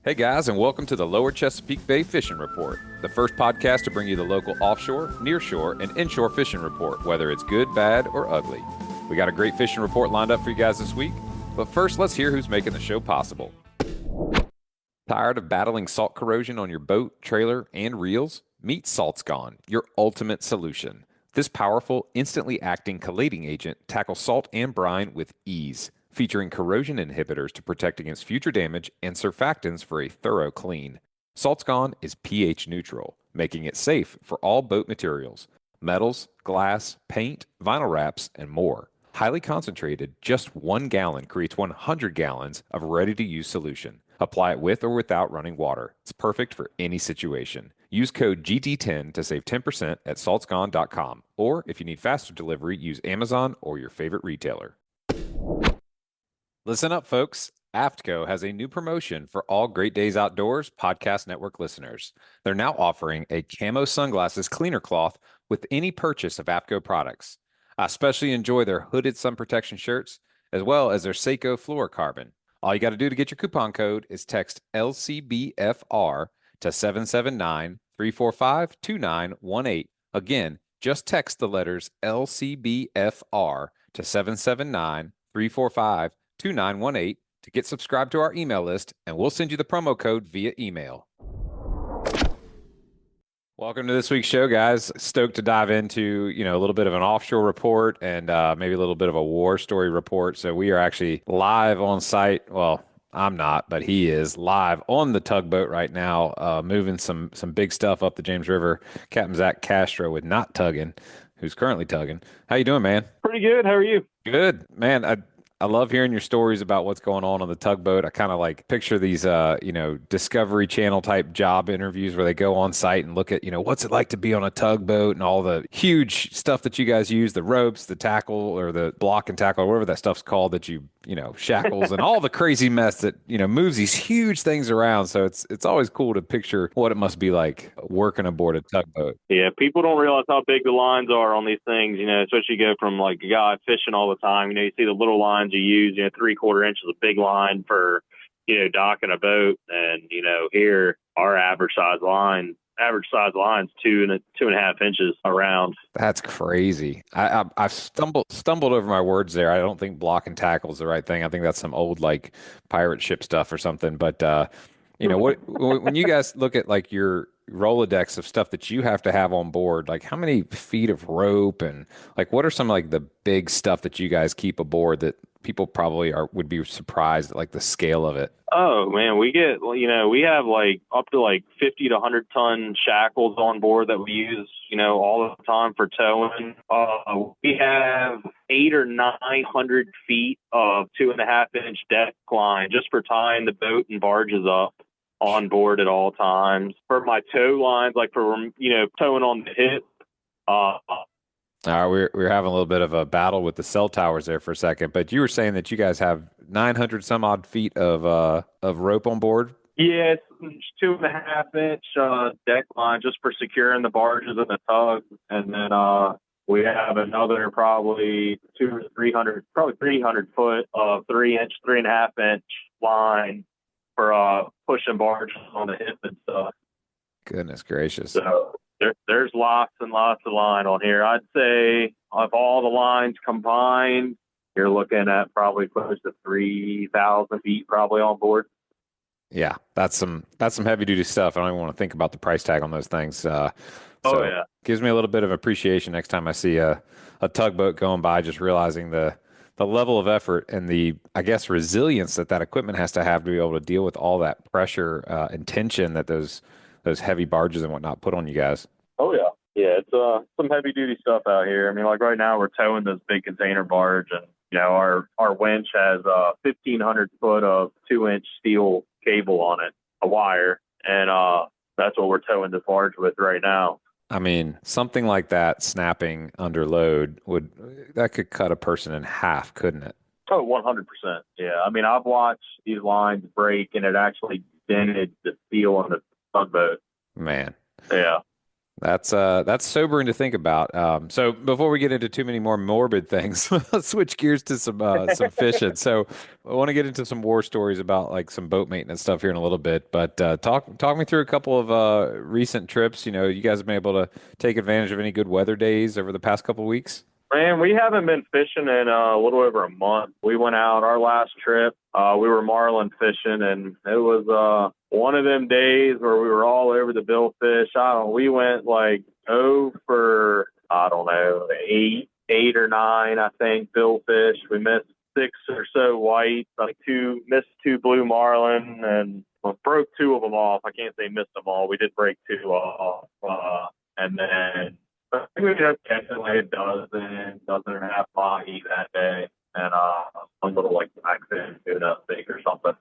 Hey guys, and welcome to the Lower Chesapeake Bay Fishing Report, the first podcast to bring you the local offshore, nearshore, and inshore fishing report, whether it's good, bad, or ugly. We got a great fishing report lined up for you guys this week, but first let's hear who's making the show possible. Tired of battling salt corrosion on your boat, trailer, and reels? Meet Salt's Gone, your ultimate solution. This powerful, instantly acting chelating agent tackles salt and brine with ease, featuring corrosion inhibitors to protect against future damage and surfactants for a thorough clean. Salt's Gone is pH neutral, making it safe for all boat materials, metals, glass, paint, vinyl wraps, and more. Highly concentrated, just 1 gallon creates 100 gallons of ready-to-use solution. Apply it with or without running water. It's perfect for any situation. Use code GT10 to save 10% at saltsgone.com. Or if you need faster delivery, use Amazon or your favorite retailer. Listen up, folks. AFTCO has a new promotion for all Great Days Outdoors Podcast Network listeners. They're now offering a camo sunglasses cleaner cloth with any purchase of AFTCO products. I especially enjoy their hooded sun protection shirts, as well as their Seiko fluorocarbon. All you got to do to get your coupon code is text LCBFR to 779-345-2918. Again, just text the letters LCBFR to 779-345-2918 to get subscribed to our email list, and we'll send you the promo code via email. Welcome to this week's show, guys. Stoked to dive into, a little bit of an offshore report and maybe a little bit of a war story report. So we are actually live on site. Well, I'm not, but he is live on the tugboat right now, moving some big stuff up the James River. Captain Zach Castro with Not Tugging, who's currently tugging. How you doing, man? Pretty good. How are you? Good, man. I love hearing your stories about what's going on the tugboat. I kind of like picture these, Discovery Channel type job interviews where they go on site and look at, what's it like to be on a tugboat and all the huge stuff that you guys use, the ropes, the tackle or the block and tackle, or whatever that stuff's called that shackles and all the crazy mess that, moves these huge things around. So it's always cool to picture what it must be like working aboard a tugboat. Yeah, people don't realize how big the lines are on these things, especially you go from like a guy fishing all the time. You see the little lines you use, 3/4 inches of big line for, docking a boat. And, here our average size line's 2.5 inches around. That's crazy. I've stumbled over my words there. I don't think block and tackle is the right thing. I think that's some old like pirate ship stuff or something. But when you guys look at like your Rolodex of stuff that you have to have on board, like how many feet of rope and like what are some like the big stuff that you guys keep aboard that people probably would be surprised at like the scale of it? Oh man, we have like up to like 50 to 100 ton shackles on board that we use, all the time for towing. We have 800 or 900 feet of 2.5 inch deck line just for tying the boat and barges up on board at all times. For my tow lines, like for, towing on the hip. All right, we're having a little bit of a battle with the cell towers there for a second, but you were saying that you guys have 900 some odd feet of rope on board. Yeah, it's 2.5 inch deck line just for securing the barges and the tugs, and then we have another probably 300 foot of 3-inch, 3.5 inch line for pushing barges on the hip and stuff. Goodness gracious! So there's lots and lots of line on here. I'd say of all the lines combined, you're looking at probably close to 3,000 feet probably on board. Yeah, that's some heavy duty stuff. I don't even want to think about the price tag on those things. So yeah, gives me a little bit of appreciation next time I see a tugboat going by, just realizing the level of effort and the, I guess, resilience that equipment has to be able to deal with all that pressure and tension that those heavy barges and whatnot put on you guys. Oh yeah. Yeah, it's some heavy duty stuff out here. I mean, like right now we're towing this big container barge, and our winch has 1,500 foot of 2-inch steel cable on it, a wire, and that's what we're towing this barge with right now. I mean, something like that snapping under load could cut a person in half, couldn't it? Oh, 100%. Yeah. I mean, I've watched these lines break, and it actually dented the steel on the tugboat. Man. Yeah. That's sobering to think about. So before we get into too many more morbid things, let's switch gears to some fishing. So I want to get into some war stories about like some boat maintenance stuff here in a little bit. But talk me through a couple of recent trips. You guys have been able to take advantage of any good weather days over the past couple of weeks. Man, we haven't been fishing in a little over a month. We went out our last trip. We were marlin fishing, and it was one of them days where we were all over the billfish. We went like for I don't know, eight or nine, I think, billfish. We missed six or so white, like missed two blue marlin, and broke two of them off. I can't say missed them all. We did break two off, and then. I think we ended up catching like a dozen and a half mahi that day, and some little like blackfin tuna steak or something.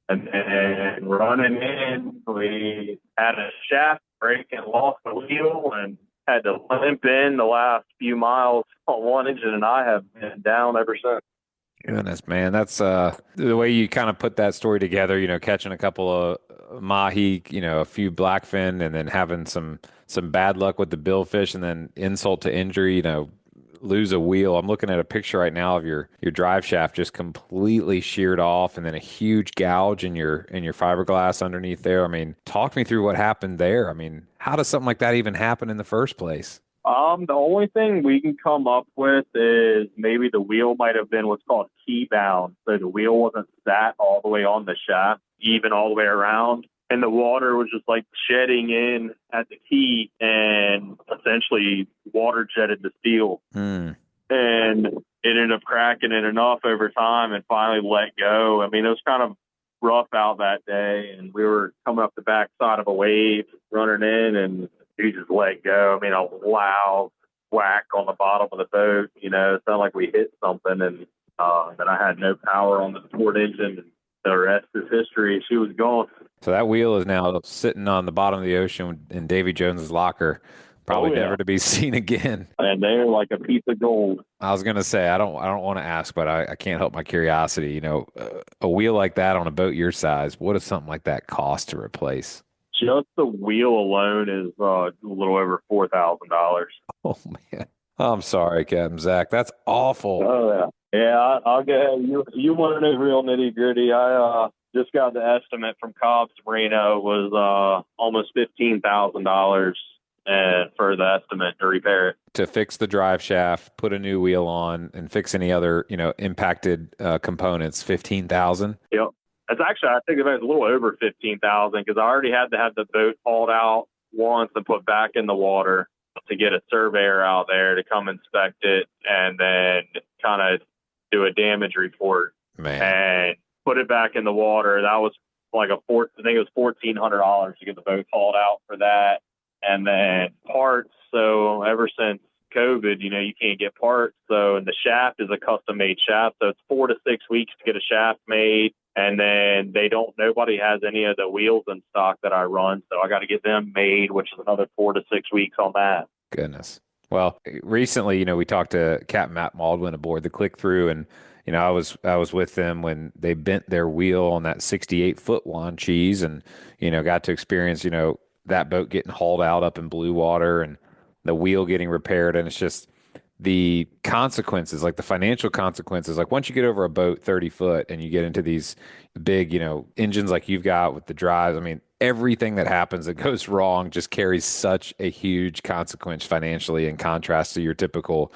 And then running in, we had a shaft break and lost the wheel, and had to limp in the last few miles on one engine, and I have been down ever since. Goodness, man, that's the way you kind of put that story together. Catching a couple of mahi, a few blackfin, and then having some bad luck with the billfish, and then insult to injury. Lose a wheel. I'm looking at a picture right now of your drive shaft just completely sheared off, and then a huge gouge in your fiberglass underneath there. I mean, talk me through what happened there. I mean, how does something like that even happen in the first place? The only thing we can come up with is maybe the wheel might have been what's called key bound. So the wheel wasn't sat all the way on the shaft, even all the way around. And the water was just like shedding in at the key and essentially water jetted the steel. Hmm. And it ended up cracking it enough over time and finally let go. I mean, it was kind of rough out that day, and we were coming up the backside of a wave running in, and he just let go. I mean, a loud whack on the bottom of the boat. It sounded like we hit something, and then I had no power on the port engine, and the rest is history. She was gone. So that wheel is now sitting on the bottom of the ocean in Davy Jones's locker, probably Oh, yeah. never to be seen again. And they're like a piece of gold. I was gonna say I don't want to ask, but I can't help my curiosity. A wheel like that on a boat your size, what does something like that cost to replace? Just the wheel alone is a little over $4,000. Oh man, I'm sorry, Captain Zach. That's awful. Oh yeah, yeah. I'll get you. You want to know real nitty gritty? I just got the estimate from Cobb's Marina. It was almost $15,000, and for the estimate to repair it. To fix the drive shaft, put a new wheel on, and fix any other impacted components. 15,000. Yep. It's actually, I think it was a little over 15,000 because I already had to have the boat hauled out once and put back in the water to get a surveyor out there to come inspect it and then kind of do a damage report. Man. And put it back in the water. That was like I think it was $1,400 to get the boat hauled out for that. And then parts. So ever since COVID, you can't get parts. So, and the shaft is a custom made shaft. So it's 4 to 6 weeks to get a shaft made. And then nobody has any of the wheels in stock that I run. So I got to get them made, which is another 4 to 6 weeks on that. Goodness. Well, recently, we talked to Captain Matt Baldwin aboard the Click Through, and I was with them when they bent their wheel on that 68-foot Juan Cheese, and got to experience that boat getting hauled out up in blue water and the wheel getting repaired, and it's just the consequences, like the financial consequences, like once you get over a boat 30 foot and you get into these big, engines like you've got with the drives, I mean, everything that happens that goes wrong just carries such a huge consequence financially in contrast to your typical,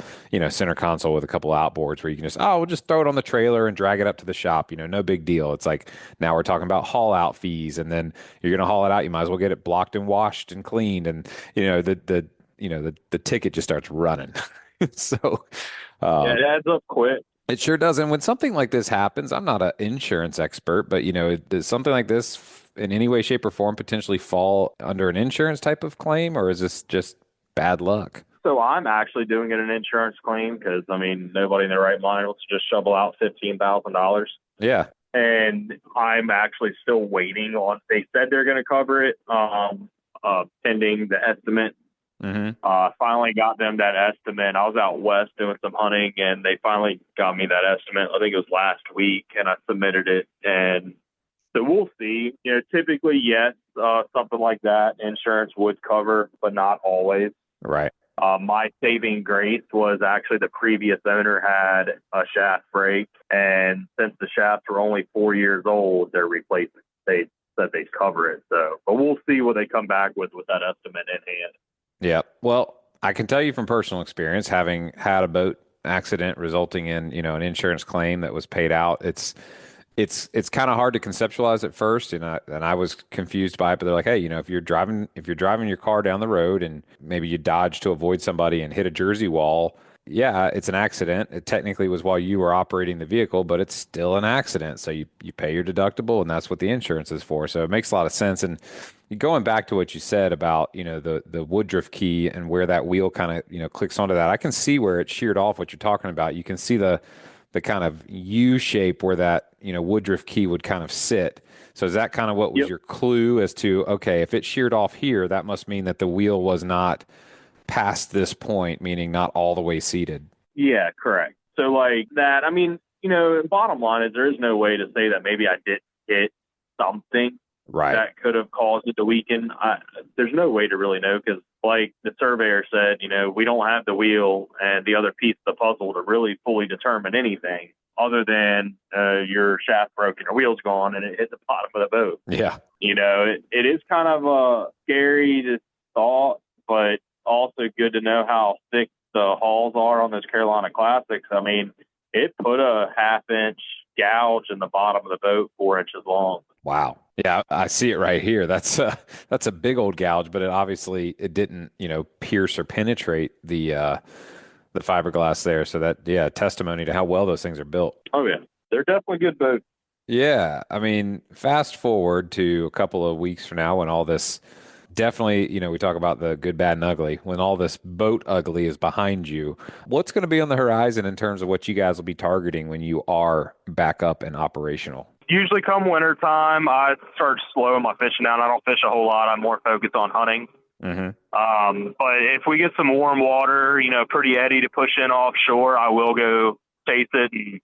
center console with a couple outboards where you can just, we'll just throw it on the trailer and drag it up to the shop, no big deal. It's like now we're talking about haul out fees, and then you're going to haul it out. You might as well get it blocked and washed and cleaned. And, the ticket just starts running. So, Yeah, it adds up quick. it sure does. And when something like this happens, I'm not an insurance expert, but does something like this in any way, shape, or form potentially fall under an insurance type of claim, or is this just bad luck? So I'm actually doing it an insurance claim because, I mean, nobody in their right mind wants to just shovel out $15,000. Yeah. And I'm actually still waiting on, they said they're going to cover it, pending the estimate. Mm-hmm. Finally got them that estimate. I was out west doing some hunting, and they finally got me that estimate. I think it was last week, and I submitted it, and So we'll see. Typically, yes, something like that insurance would cover, but not always. Right. My saving grace was actually the previous owner had a shaft break, and since the shafts were only 4 years old, they're replacing. They said they'd cover it. So, but we'll see what they come back with that estimate in hand. Yeah. Well, I can tell you from personal experience, having had a boat accident resulting in, an insurance claim that was paid out. It's kind of hard to conceptualize at first, and I was confused by it. But they're like, hey, if you're driving your car down the road and maybe you dodge to avoid somebody and hit a Jersey wall, yeah, it's an accident. It technically was while you were operating the vehicle, but it's still an accident. So you pay your deductible, and that's what the insurance is for. So it makes a lot of sense. And going back to what you said about the Woodruff key and where that wheel kind of clicks onto that, I can see where it sheared off. What you're talking about, you can see the kind of U shape where that Woodruff key would kind of sit. So is that kind of what was your clue as to, okay, if it sheared off here, that must mean that the wheel was not past this point, meaning not all the way seated? Yeah, correct. So like that, I mean, bottom line is there is no way to say that maybe I didn't hit something that could have caused it to weaken. There's no way to really know because, like the surveyor said, we don't have the wheel and the other piece of the puzzle to really fully determine anything other than your shaft broke and your wheel's gone and it hit the bottom of the boat. Yeah. It is kind of a scary thought, but also good to know how thick the hulls are on those Carolina Classics. I mean, it put a 1/2-inch gouge in the bottom of the boat, 4 inches long. Wow. Yeah, I see it right here. That's a big old gouge, but it didn't, pierce or penetrate the fiberglass there. So that, yeah, testimony to how well those things are built. Oh yeah, they're definitely good boats. Yeah, I mean, fast forward to a couple of weeks from now when all this definitely, we talk about the good, bad, and ugly. When all this boat ugly is behind you, what's going to be on the horizon in terms of what you guys will be targeting when you are back up and operational? Usually come wintertime, I start slowing my fishing down. I don't fish a whole lot. I'm more focused on hunting. Mm-hmm. But if we get some warm water, pretty eddy to push in offshore, I will go chase it. And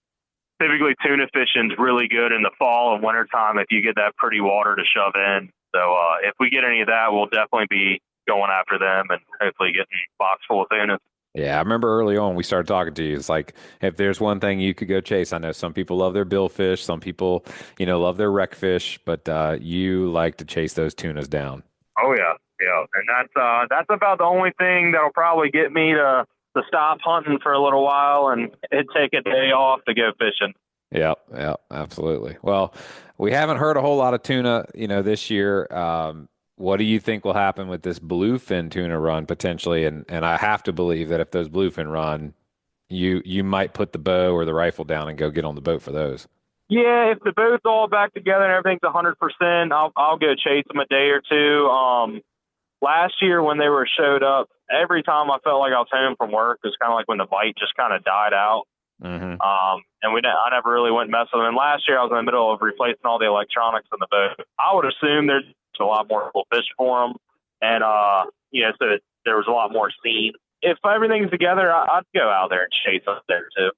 typically tuna fishing's really good in the fall and wintertime if you get that pretty water to shove in. So if we get any of that, we'll definitely be going after them and hopefully getting a box full of tunas. Yeah, I remember early on we started talking to you. It's like, if there's one thing you could go chase, I know some people love their billfish, some people, love their wreck fish, but you like to chase those tunas down. Oh yeah, yeah, and that's about the only thing that'll probably get me to stop hunting for a little while and take a day off to go fishing. Yeah, absolutely. Well, we haven't heard a whole lot of tuna, this year. What do you think will happen with this bluefin tuna run potentially? And I have to believe that if those bluefin run, you might put the bow or the rifle down and go get on the boat for those. Yeah, if the boat's all back together and everything's 100%, I'll go chase them a day or two. Last year when they were showed up, every time I felt like I was home from work, it was kind of like when the bite just kind of died out. Mm-hmm. And I never really went mess with them. And last year I was in the middle of replacing all the electronics in the boat. I would assume there's a lot more people fish for them. And, so there was a lot more seen. If everything's together, I'd go out there and chase up there too.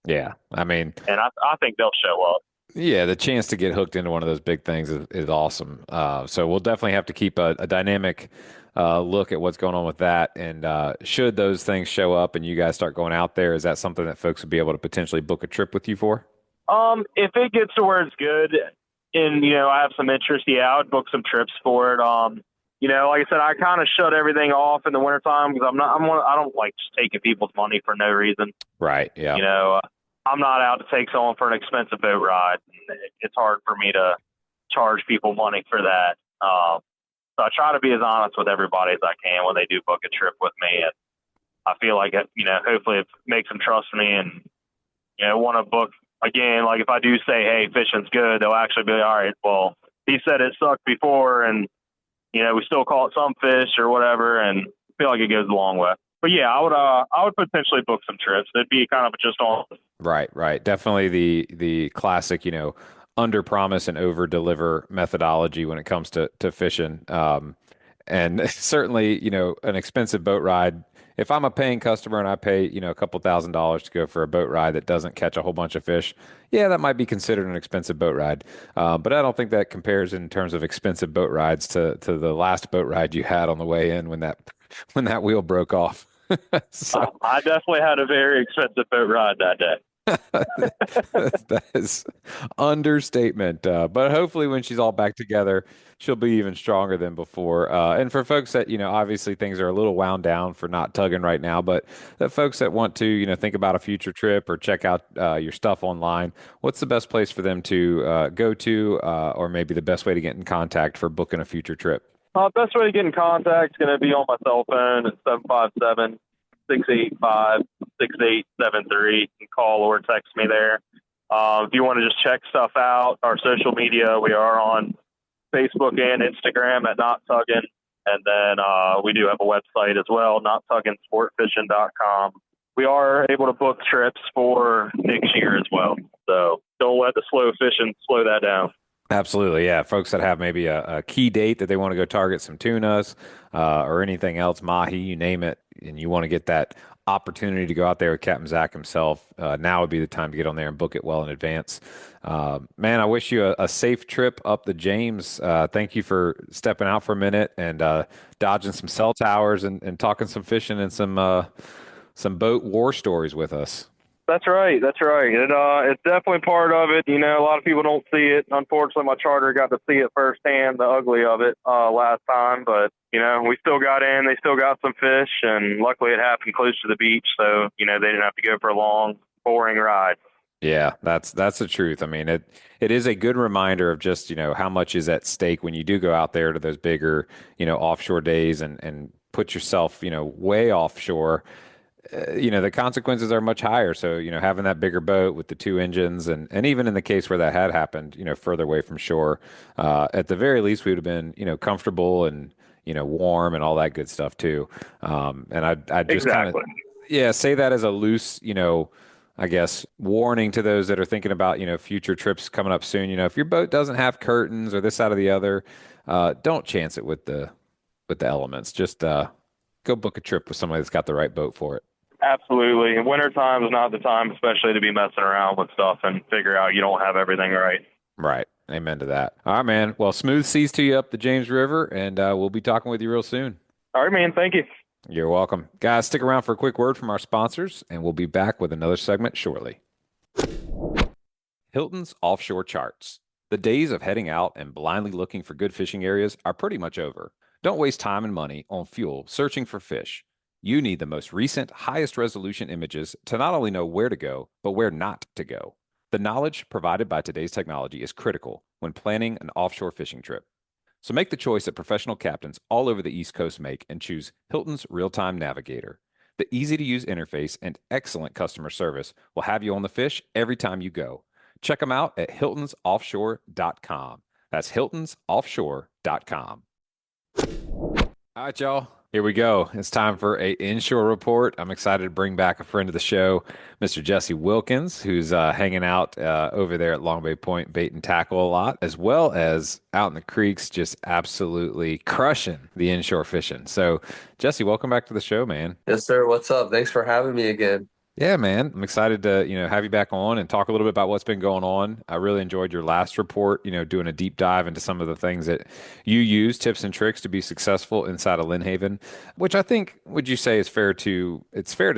Yeah. I mean, and I think they'll show up. Yeah. The chance to get hooked into one of those big things is awesome. So we'll definitely have to keep a dynamic look at what's going on with that. And should those things show up and you guys start going out there, is that something that folks would be able to potentially book a trip with you for? If it gets to where it's good and, I have some interest, yeah, I would book some trips for it. Like I said, I kind of shut everything off in the wintertime because I don't like just taking people's money for no reason. Right. Yeah. I'm not out to take someone for an expensive boat ride. It's hard for me to charge people money for that. So I try to be as honest with everybody as I can when they do book a trip with me. And I feel like, hopefully it makes them trust me and, want to book again. Like if I do say, hey, fishing's good, they'll actually be, all right, well, he said it sucked before and, we still call it some fish or whatever. And I feel like it goes a long way. But yeah, I would potentially book some trips. It'd be kind of just on. Right. Definitely the classic, under promise and over deliver methodology when it comes to fishing. And certainly, an expensive boat ride if I'm a paying customer and I pay, a couple $1,000 to go for a boat ride that doesn't catch a whole bunch of fish, yeah, that might be considered an expensive boat ride. But I don't think that compares in terms of expensive boat rides to the last boat ride you had on the way in when that wheel broke off. So I definitely had a very expensive boat ride that day. that is understatement. But hopefully, when she's all back together, she'll be even stronger than before. And for folks that, obviously things are a little wound down for not tugging right now, but the folks that want to, think about a future trip or check out your stuff online, what's the best place for them to go to, or maybe the best way to get in contact for booking a future trip? Best way to get in contact is going to be on my cell phone at 757-685-6873. You can call or text me there. If you want to just check stuff out, our social media, we are on Facebook and Instagram at Not Tuggin'. And then we do have a website as well, nottugginsportfishing.com. We are able to book trips for next year as well. So don't let the slow fishing slow that down. Absolutely, yeah. Folks that have maybe a key date that they want to go target some tunas or anything else, mahi, you name it, and you want to get that opportunity to go out there with Captain Zach himself, now would be the time to get on there and book it well in advance. Man, I wish you a safe trip up the James. Thank you for stepping out for a minute and dodging some cell towers and talking some fishing and some boat war stories with us. That's right. It's definitely part of it. A lot of people don't see it. Unfortunately, my charter got to see it firsthand, the ugly of it, last time. But, we still got in. They still got some fish, and luckily it happened close to the beach, so, they didn't have to go for a long, boring ride. Yeah, that's the truth. I mean, it is a good reminder of just, how much is at stake when you do go out there to those bigger, offshore days and put yourself, way offshore. The consequences are much higher. So, having that bigger boat with the two engines and even in the case where that had happened, further away from shore, at the very least, we would have been, comfortable and, warm and all that good stuff too. And I just kind of, yeah, say that as a loose, I guess, warning to those that are thinking about, future trips coming up soon. If your boat doesn't have curtains or this side or the other, don't chance it with the elements. Just, go book a trip with somebody that's got the right boat for it. Absolutely. Wintertime is not the time, especially to be messing around with stuff and figure out you don't have everything right. Right. Amen to that. All right, man. Well, smooth seas to you up the James River, and we'll be talking with you real soon. All right, man. Thank you. You're welcome. Guys, stick around for a quick word from our sponsors, and we'll be back with another segment shortly. Hilton's Offshore Charts. The days of heading out and blindly looking for good fishing areas are pretty much over. Don't waste time and money on fuel searching for fish. You need the most recent, highest resolution images to not only know where to go, but where not to go. The knowledge provided by today's technology is critical when planning an offshore fishing trip. So make the choice that professional captains all over the East Coast make and choose Hilton's Real-Time Navigator. The easy-to-use interface and excellent customer service will have you on the fish every time you go. Check them out at hiltonsoffshore.com. That's hiltonsoffshore.com. All right, y'all. Here we go. It's time for a inshore report. I'm excited to bring back a friend of the show, Mr. Jesse Wilkins, who's hanging out over there at Long Bay Point bait and tackle a lot, as well as out in the creeks, just absolutely crushing the inshore fishing. So, Jesse, welcome back to the show, man. Yes, sir. What's up? Thanks for having me again. Yeah, man. I'm excited to, have you back on and talk a little bit about what's been going on. I really enjoyed your last report, doing a deep dive into some of the things that you use, tips and tricks to be successful inside of Lynnhaven, which I think, would you say it's fair to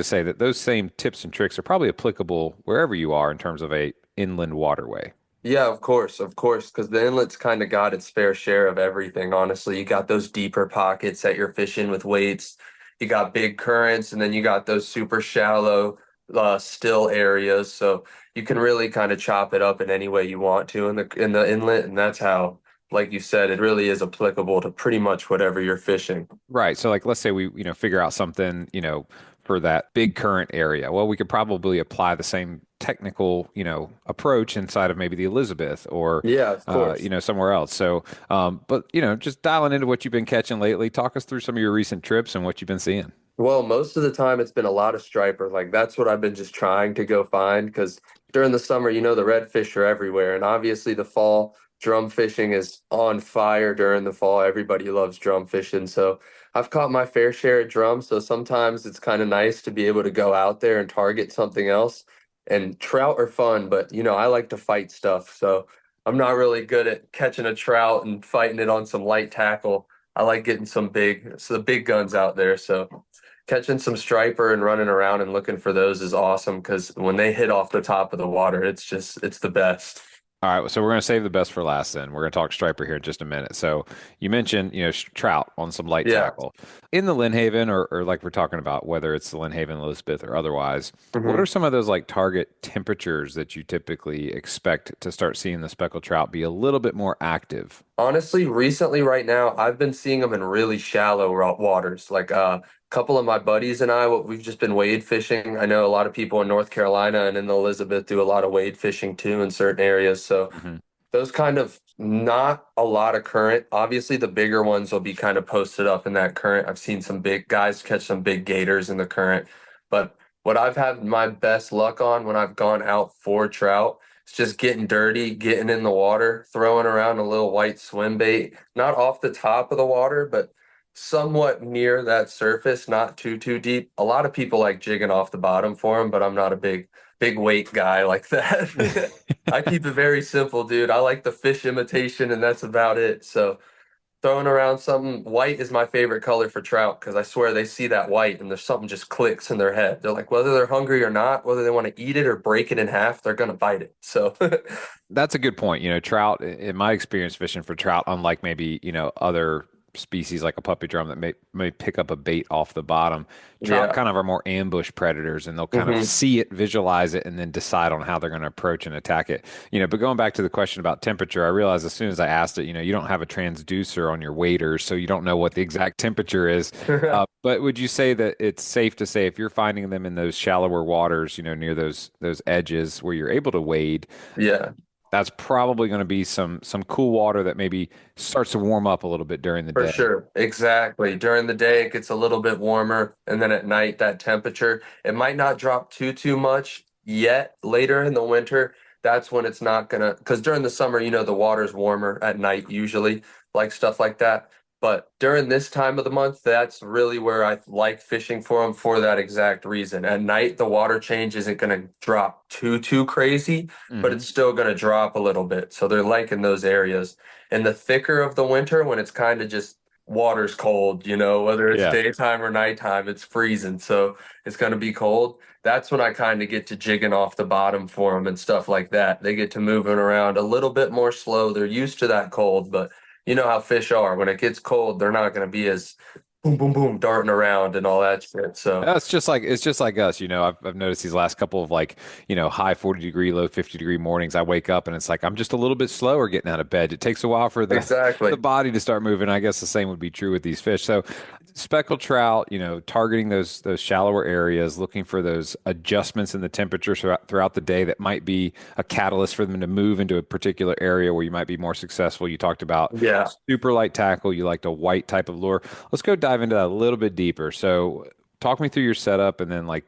say that those same tips and tricks are probably applicable wherever you are in terms of a inland waterway. Yeah, of course, because the inlet's kind of got its fair share of everything, honestly. You got those deeper pockets that you're fishing with weights. You got big currents, and then you got those super shallow still areas, so you can really kind of chop it up in any way you want to in the inlet, and that's how, like you said, it really is applicable to pretty much whatever you're fishing. Right. So like, let's say we, figure out something, for that big current area. Well, we could probably apply the same technical, approach inside of maybe the Elizabeth or, yeah, of course. Somewhere else. So, but, just dialing into what you've been catching lately, talk us through some of your recent trips and what you've been seeing. Well, most of the time it's been a lot of striper. Like that's what I've been just trying to go find because during the summer, the redfish are everywhere. And obviously the fall drum fishing is on fire during the fall. Everybody loves drum fishing. So I've caught my fair share of drum. So sometimes it's kind of nice to be able to go out there and target something else. And trout are fun, but I like to fight stuff. So I'm not really good at catching a trout and fighting it on some light tackle. I like getting the big guns out there. So catching some striper and running around and looking for those is awesome because when they hit off the top of the water, it's the best. All right, so we're going to save the best for last then. We're going to talk striper here in just a minute. So you mentioned, trout on some light Yeah. tackle. In the Lynnhaven or like we're talking about, whether it's the Lynnhaven, Elizabeth, or otherwise, what Mhm. are some of those like target temperatures that you typically expect to start seeing the speckled trout be a little bit more active? Honestly, recently, right now, I've been seeing them in really shallow waters. Like a couple of my buddies and I, we've just been wade fishing. I know a lot of people in North Carolina and in the Elizabeth do a lot of wade fishing too in certain areas. So Hmm. those kind of not a lot of current. Obviously, the bigger ones will be kind of posted up in that current. I've seen some big guys catch some big gators in the current. But what I've had my best luck on when I've gone out for trout is just getting dirty, getting in the water, throwing around a little white swim bait, not off the top of the water, but somewhat near that surface, not too deep. A lot of people like jigging off the bottom for them, but I'm not a big weight guy like that. I keep it very simple, dude. I like the fish imitation, and that's about it. So throwing around something white is my favorite color for trout because I swear they see that white and there's something just clicks in their head. They're like, whether they're hungry or not, whether they want to eat it or break it in half, they're gonna bite it. So That's a good point. Trout, in my experience fishing for trout, unlike maybe, other species like a puppy drum that may pick up a bait off the bottom, trout yeah. kind of are more ambush predators and they'll kind of Hmm. see it, visualize it, and then decide on how they're going to approach and attack it. But going back to the question about temperature, I realized as soon as I asked it, you don't have a transducer on your waders, so you don't know what the exact temperature is. But would you say that it's safe to say if you're finding them in those shallower waters, near those edges where you're able to wade, Yeah. that's probably going to be some cool water that maybe starts to warm up a little bit during the For day. sure. Exactly. During the day, it gets a little bit warmer. And then at night, that temperature, it might not drop too much yet. Later in the winter, that's when it's not gonna, because during the summer, the water's warmer at night, usually, like stuff like that. But during this time of the month, that's really where I like fishing for them for that exact reason. At night, the water change isn't gonna drop too crazy, but Hmm. it's still gonna drop a little bit. So they're liking those areas. In the thicker of the winter, when it's kind of just water's cold, whether it's Yeah. daytime or nighttime, it's freezing. So it's going to be cold. That's when I kind of get to jigging off the bottom for them and stuff like that. They get to moving around a little bit more slow. They're used to that cold, but you know how fish are. When it gets cold, they're not going to be as boom, boom, boom, darting around and all that shit. So It's just like us. I've noticed these last couple of like, high 40-degree, low 50-degree mornings. I wake up and it's like I'm just a little bit slower getting out of bed. It takes a while for the the exactly. body to start moving. I guess the same would be true with these fish. So speckled trout, targeting those shallower areas, looking for those adjustments in the temperature throughout the day that might be a catalyst for them to move into a particular area where you might be more successful. You talked about Yeah. super light tackle. You liked a white type of lure. Let's go dive into that a little bit deeper. So, talk me through your setup and then like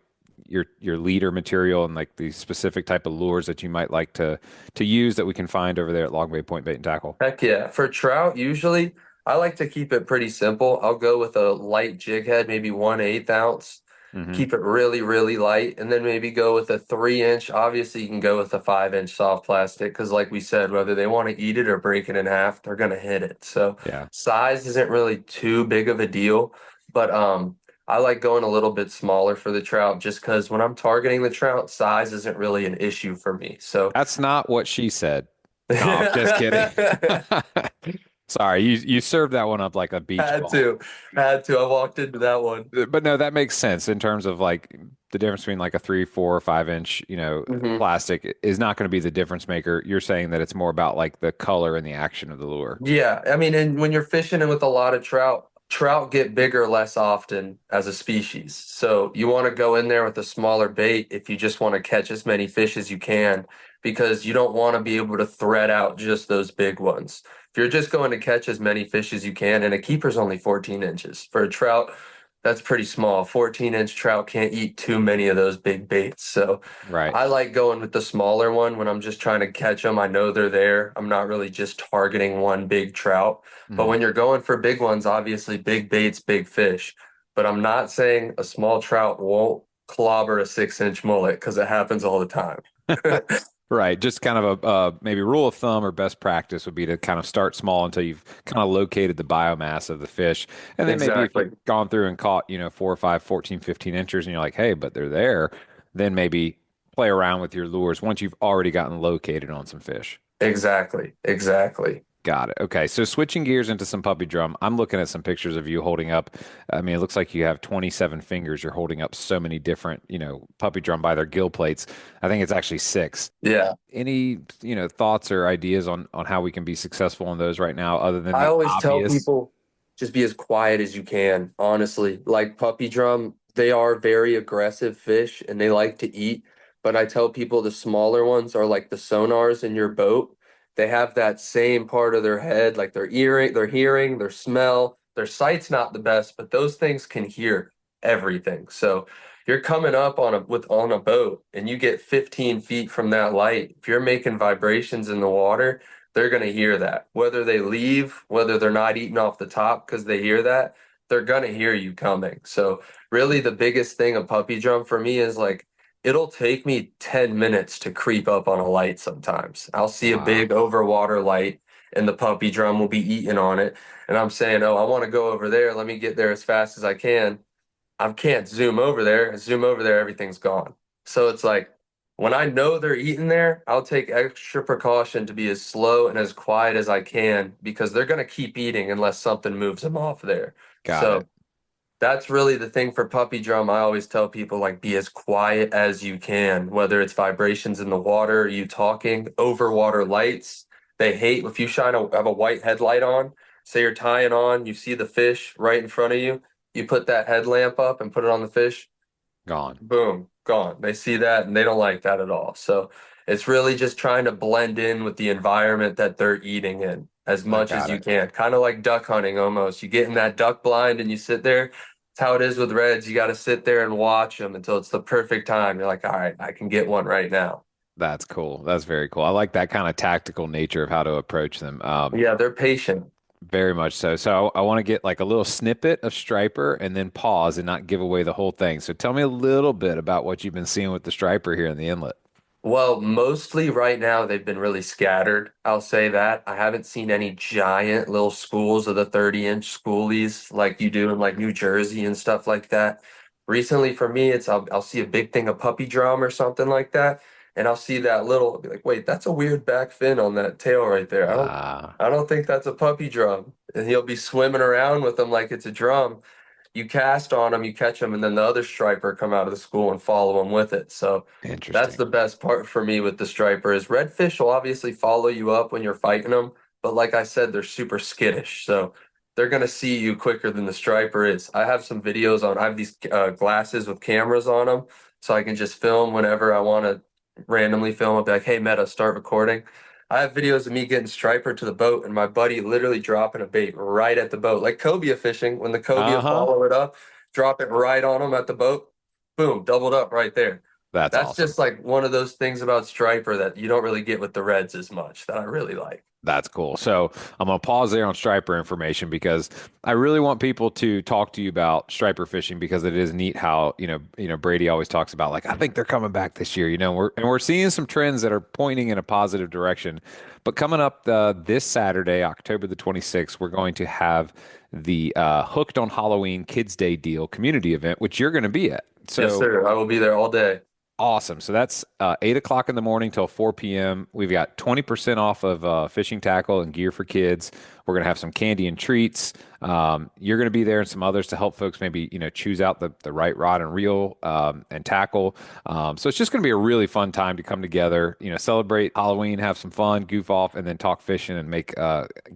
your leader material and like the specific type of lures that you might like to use that we can find over there at Long Bay Point Bait and Tackle. Heck yeah. For trout, usually I like to keep it pretty simple. I'll go with a light jig head, maybe 1/8 ounce. Hmm. Keep it really light, and then maybe go with a 3 inch. Obviously, you can go with a 5 inch soft plastic because, like we said, whether they want to eat it or break it in half, they're gonna hit it. So Yeah. size isn't really too big of a deal, but I like going a little bit smaller for the trout just because when I'm targeting the trout, size isn't really an issue for me. So That's not what she said. No, I'm just kidding. Sorry, you served that one up like a beach Had ball. to, had to. I walked into that one. But no, that makes sense in terms of like the difference between like a 3, 4, or 5 inch, Hmm. plastic is not going to be the difference maker. You're saying that it's more about like the color and the action of the lure. Yeah, I mean, and when you're fishing with a lot of trout, trout get bigger less often as a species. So you want to go in there with a smaller bait if you just want to catch as many fish as you can, because you don't want to be able to thread out just those big ones. If you're just going to catch as many fish as you can, and a keeper's only 14 inches for a trout, that's pretty small. 14-inch trout can't eat too many of those big baits. So Right. I like going with the smaller one when I'm just trying to catch them. I know they're there. I'm not really just targeting one big trout. But Mhm. when you're going for big ones, obviously big baits, big fish. But I'm not saying a small trout won't clobber a 6-inch mullet because it happens all the time. Right. Just kind of a maybe rule of thumb or best practice would be to kind of start small until you've kind of located the biomass of the fish. And then maybe if you've Exactly. gone through and caught, 4 or 5, 14, 15 inches and you're like, hey, but they're there, then maybe play around with your lures once you've already gotten located on some fish. Exactly. Exactly. Got it. Okay. So switching gears into some puppy drum, I'm looking at some pictures of you holding up. I mean, it looks like you have 27 fingers. You're holding up so many different, puppy drum by their gill plates. I think it's actually six. Yeah. Any, thoughts or ideas on how we can be successful on those right now, other than I the always tell obvious? people just be as quiet as you can, honestly. Like puppy drum, they are very aggressive fish and they like to eat. But I tell people the smaller ones are like the sonars in your boat. They have that same part of their head, like their hearing, their smell, their sight's not the best, but those things can hear everything. So you're coming up on a boat and you get 15 feet from that light. If you're making vibrations in the water, they're going to hear that. Whether they leave, whether they're not eating off the top because they hear that, they're going to hear you coming. So, really, the biggest thing of puppy drum for me is like, it'll take me 10 minutes to creep up on a light sometimes. I'll see a Wow. big overwater light and the puppy drum will be eating on it. And I'm saying, oh, I want to go over there. Let me get there as fast as I can. I can't zoom over there. I zoom over there, everything's gone. So it's like when I know they're eating there, I'll take extra precaution to be as slow and as quiet as I can because they're going to keep eating unless something moves them off there. Got So it. that's really the thing for puppy drum. I always tell people like be as quiet as you can, whether it's vibrations in the water, you talking, over water lights. They hate if you have a white headlight on, say you're tying on, you see the fish right in front of you, you put that headlamp up and put it on the fish, Gone. boom, gone. They see that and they don't like that at all. So it's really just trying to blend in with the environment that they're eating in as I much as got you it. can. Kind of like duck hunting almost. You get in that duck blind and you sit there. It's how it is with reds. You got to sit there and watch them until it's the perfect time. You're like, all right, I can get one right now. That's cool. That's very cool. I like that kind of tactical nature of how to approach them. Yeah, they're patient. Very much so. So I want to get like a little snippet of striper and then pause and not give away the whole thing. So tell me a little bit about what you've been seeing with the striper here in the inlet. Well, mostly right now they've been really scattered. I'll say that. I haven't seen any giant little schools of the 30-inch schoolies like you do in like New Jersey and stuff like that. Recently for me, I'll see a big thing of puppy drum or something like that, and I'll see that little, I'll be like, wait, that's a weird back fin on that tail right there. Ah, I don't think that's a puppy drum. And he'll be swimming around with them like it's a drum. You cast on them, you catch them, and then the other striper come out of the school and follow them with it. So that's interesting. the best part for me with the striper is redfish will obviously follow you up when you're fighting them, but like I said, they're super skittish, so they're gonna see you quicker than the striper is. I have some videos on. I have these glasses with cameras on them, so I can just film whenever I want to randomly film. I'll be like, "Hey, Meta, start recording." I have videos of me getting striper to the boat and my buddy literally dropping a bait right at the boat, like cobia fishing. When the cobia Uh-huh. follow it up, drop it right on them at the boat, boom, doubled up right there. That's That's awesome. just like one of those things about striper that you don't really get with the reds as much that I really like. That's cool. So I'm gonna pause there on striper information because I really want people to talk to you about striper fishing because it is neat how, Brady always talks about like I think they're coming back this year, we're seeing some trends that are pointing in a positive direction. But coming up this Saturday, October the 26th, we're going to have the Hooked on Halloween Kids Day Deal community event, which you're going to be at. Yes, So sir. I will be there all day. awesome. So that's 8 o'clock in the morning till 4 p.m. We've got 20% off of fishing tackle and gear for kids. We're going to have some candy and treats. You're going to be there and some others to help folks maybe, choose out the right rod and reel and tackle. So it's just going to be a really fun time to come together, celebrate Halloween, have some fun, goof off, and then talk fishing and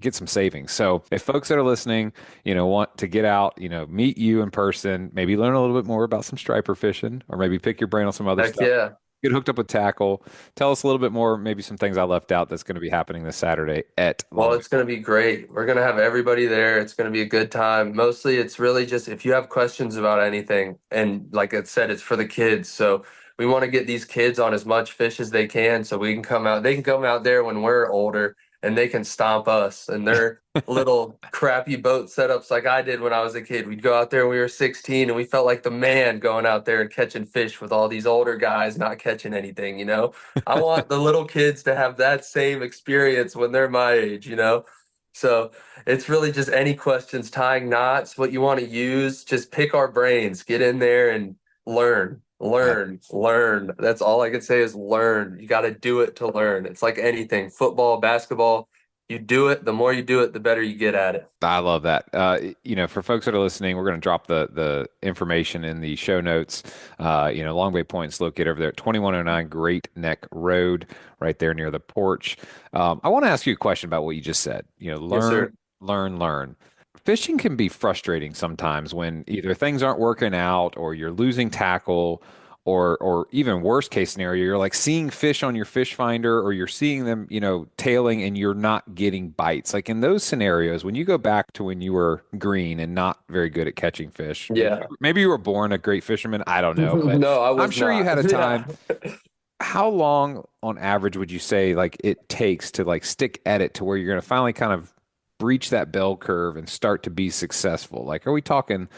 get some savings. So if folks that are listening, want to get out, meet you in person, maybe learn a little bit more about some striper fishing or maybe pick your brain on some other Heck stuff. yeah. get hooked up with tackle. Tell us a little bit more, maybe some things I left out that's going to be happening this Saturday at Well, Long Beach. it's going to be great. We're going to have everybody there. It's going to be a good time. Mostly, it's really just if you have questions about anything, and like I said, it's for the kids. So we want to get these kids on as much fish as they can so we can come out. They can come out there when we're older and they can stomp us and their little crappy boat setups like I did when I was a kid. We'd go out there when we were 16 and we felt like the man going out there and catching fish with all these older guys not catching anything, you know? I want the little kids to have that same experience when they're my age, you know? So it's really just any questions, tying knots, what you want to use, just pick our brains, get in there and learn, learn, learn. That's all I can say is learn. You got to do it to learn. It's like anything, football, basketball. You do it, the more you do it, the better you get at it. I love that. For folks that are listening, we're going to drop the information in the show notes. Long Bay Point is located over there at 2109 Great Neck Road, right there near the porch. I want to ask you a question about what you just said. Yes, sir. Learn. Fishing can be frustrating sometimes when either things aren't working out or you're losing tackle or even worst case scenario, you're like seeing fish on your fish finder or you're seeing them, tailing and you're not getting bites. Like in those scenarios, when you go back to when you were green and not very good at catching fish, Yeah. maybe you were born a great fisherman. I don't know, but No, I I'm was sure you not. had a time. Yeah. How long on average would you say like it takes to like stick at it to where you're going to finally kind of breach that bell curve and start to be successful? Like, are we talking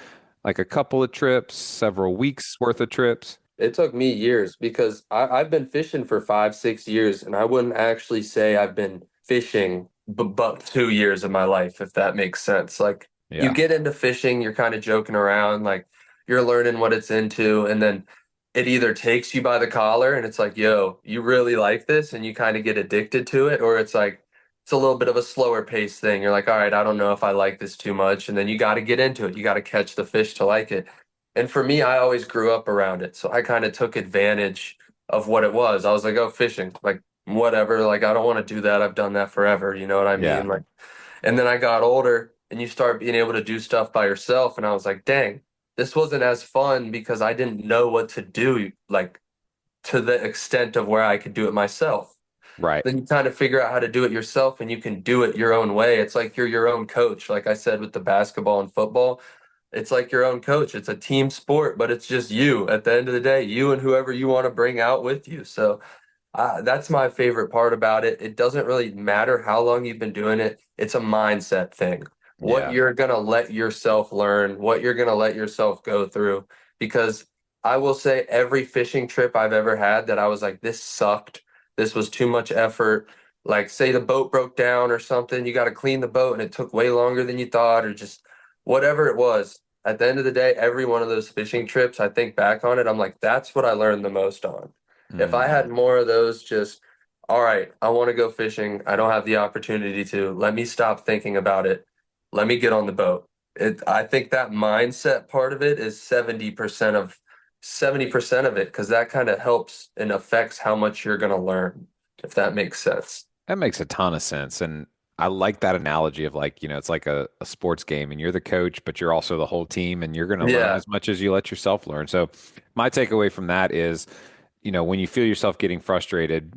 like a couple of trips, several weeks worth of trips? It took me years because I've been fishing for 5, 6 years, and I wouldn't actually say I've been fishing but 2 years of my life, if that makes sense. Like you Yeah. get into fishing, you're kind of joking around, like you're learning what it's into, and then it either takes you by the collar and it's like, yo, you really like this, and you kind of get addicted to it, or it's like it's a little bit of a slower pace thing. You're like, all right, I don't know if I like this too much, and then you got to get into it. You got to catch the fish to like it. And for me, I always grew up around it. So I kind of took advantage of what it was. I was like, oh, fishing, like whatever. Like, I don't want to do that. I've done that forever. You know what I Yeah. mean? Like, and then I got older and you start being able to do stuff by yourself. And I was like, dang, this wasn't as fun because I didn't know what to do, like to the extent of where I could do it myself. Right. Then you kind of figure out how to do it yourself and you can do it your own way. It's like you're your own coach. Like I said, with the basketball and football, it's like your own coach. It's a team sport, but it's just you at the end of the day, you and whoever you want to bring out with you. So that's my favorite part about it. It doesn't really matter how long you've been doing it. It's a mindset thing. What Yeah. you're going to let yourself learn, what you're going to let yourself go through. Because I will say every fishing trip I've ever had that I was like, this sucked. This was too much effort. Like, say the boat broke down or something, you got to clean the boat and it took way longer than you thought, or just whatever it was. At the end of the day, every one of those fishing trips, I think back on it, I'm like, that's what I learned the most on. If I Mm. had more of those, just, all right, I want to go fishing. I don't have the opportunity to. Let me stop thinking about it. Let me get on the boat. I think that mindset part of it is 70% of it, because that kind of helps and affects how much you're going to learn, if that makes sense. That makes a ton of sense. And I like that analogy of like, it's like a sports game and you're the coach, but you're also the whole team and you're going to learn Yeah. as much as you let yourself learn. So my takeaway from that is, when you feel yourself getting frustrated,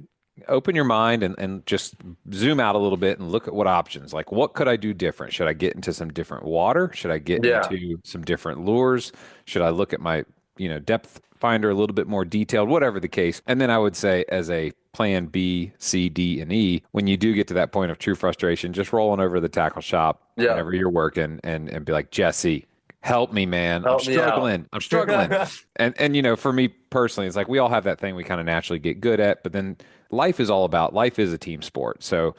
open your mind and just zoom out a little bit and look at what options, like what could I do different? Should I get into some different water? Should I get Yeah. into some different lures? Should I look at my, depth finder a little bit more detailed, whatever the case. And then I would say as a plan B, C, D, and E, when you do get to that point of true frustration, just rolling over to the tackle shop Yeah. whenever you're working and be like, Jesse, help me, man. I'm Help me out. struggling. I'm struggling. And for me personally, it's like we all have that thing we kind of naturally get good at, but then life is a team sport. So,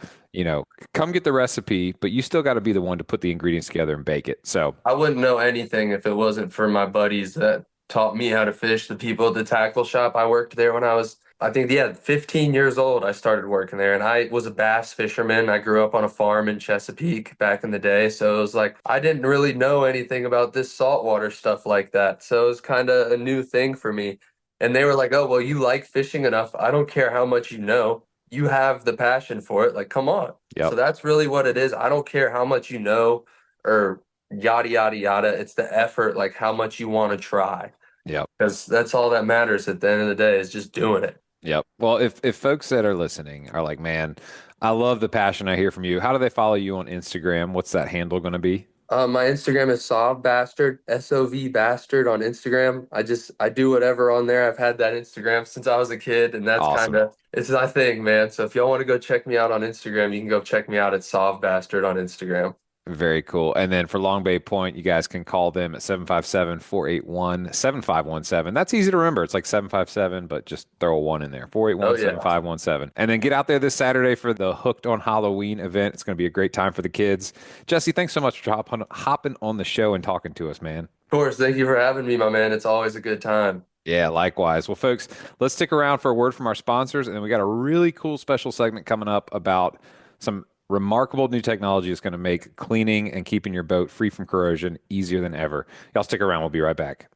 come get the recipe, but you still got to be the one to put the ingredients together and bake it. So I wouldn't know anything if it wasn't for my buddies that taught me how to fish, the people at the tackle shop. I worked there when I was, I think, yeah, 15 years old. I started working there, and I was a bass fisherman. I grew up on a farm in Chesapeake back in the day. So it was like, I didn't really know anything about this saltwater stuff like that. So it was kind of a new thing for me. And they were like, oh, well, you like fishing enough. I don't care how much you know. You have the passion for it. Like, come on. So yep. that's really what it is. I don't care how much you know or yada, yada, yada. It's the effort, like how much you want to try. Yep. because that's all that matters at the end of the day is just doing it. Yep. Well, if folks that are listening are like, man, I love the passion I hear from you. How do they follow you on Instagram? What's that handle going to be? My Instagram is Sov Bastard, SOV Bastard on Instagram. I do whatever on there. I've had that Instagram since I was a kid, and that's kind Awesome. of it's my thing, man. So if y'all want to go check me out on Instagram, you can go check me out at Sov Bastard on Instagram. Very cool. And then for Long Bay Point, you guys can call them at 757-481-7517. That's easy to remember. It's like 757, but just throw a one in there. Oh 481 yeah. 7517. And then get out there this Saturday for the Hooked on Halloween event. It's going to be a great time for the kids. Jesse, thanks so much for hopping on the show and talking to us, man. Of course, thank you for having me, my man. It's always a good time. Yeah, likewise. Well, folks, let's stick around for a word from our sponsors. And then we got a really cool special segment coming up about some remarkable new technology that's going to make cleaning and keeping your boat free from corrosion easier than ever. Y'all stick around. We'll be right back.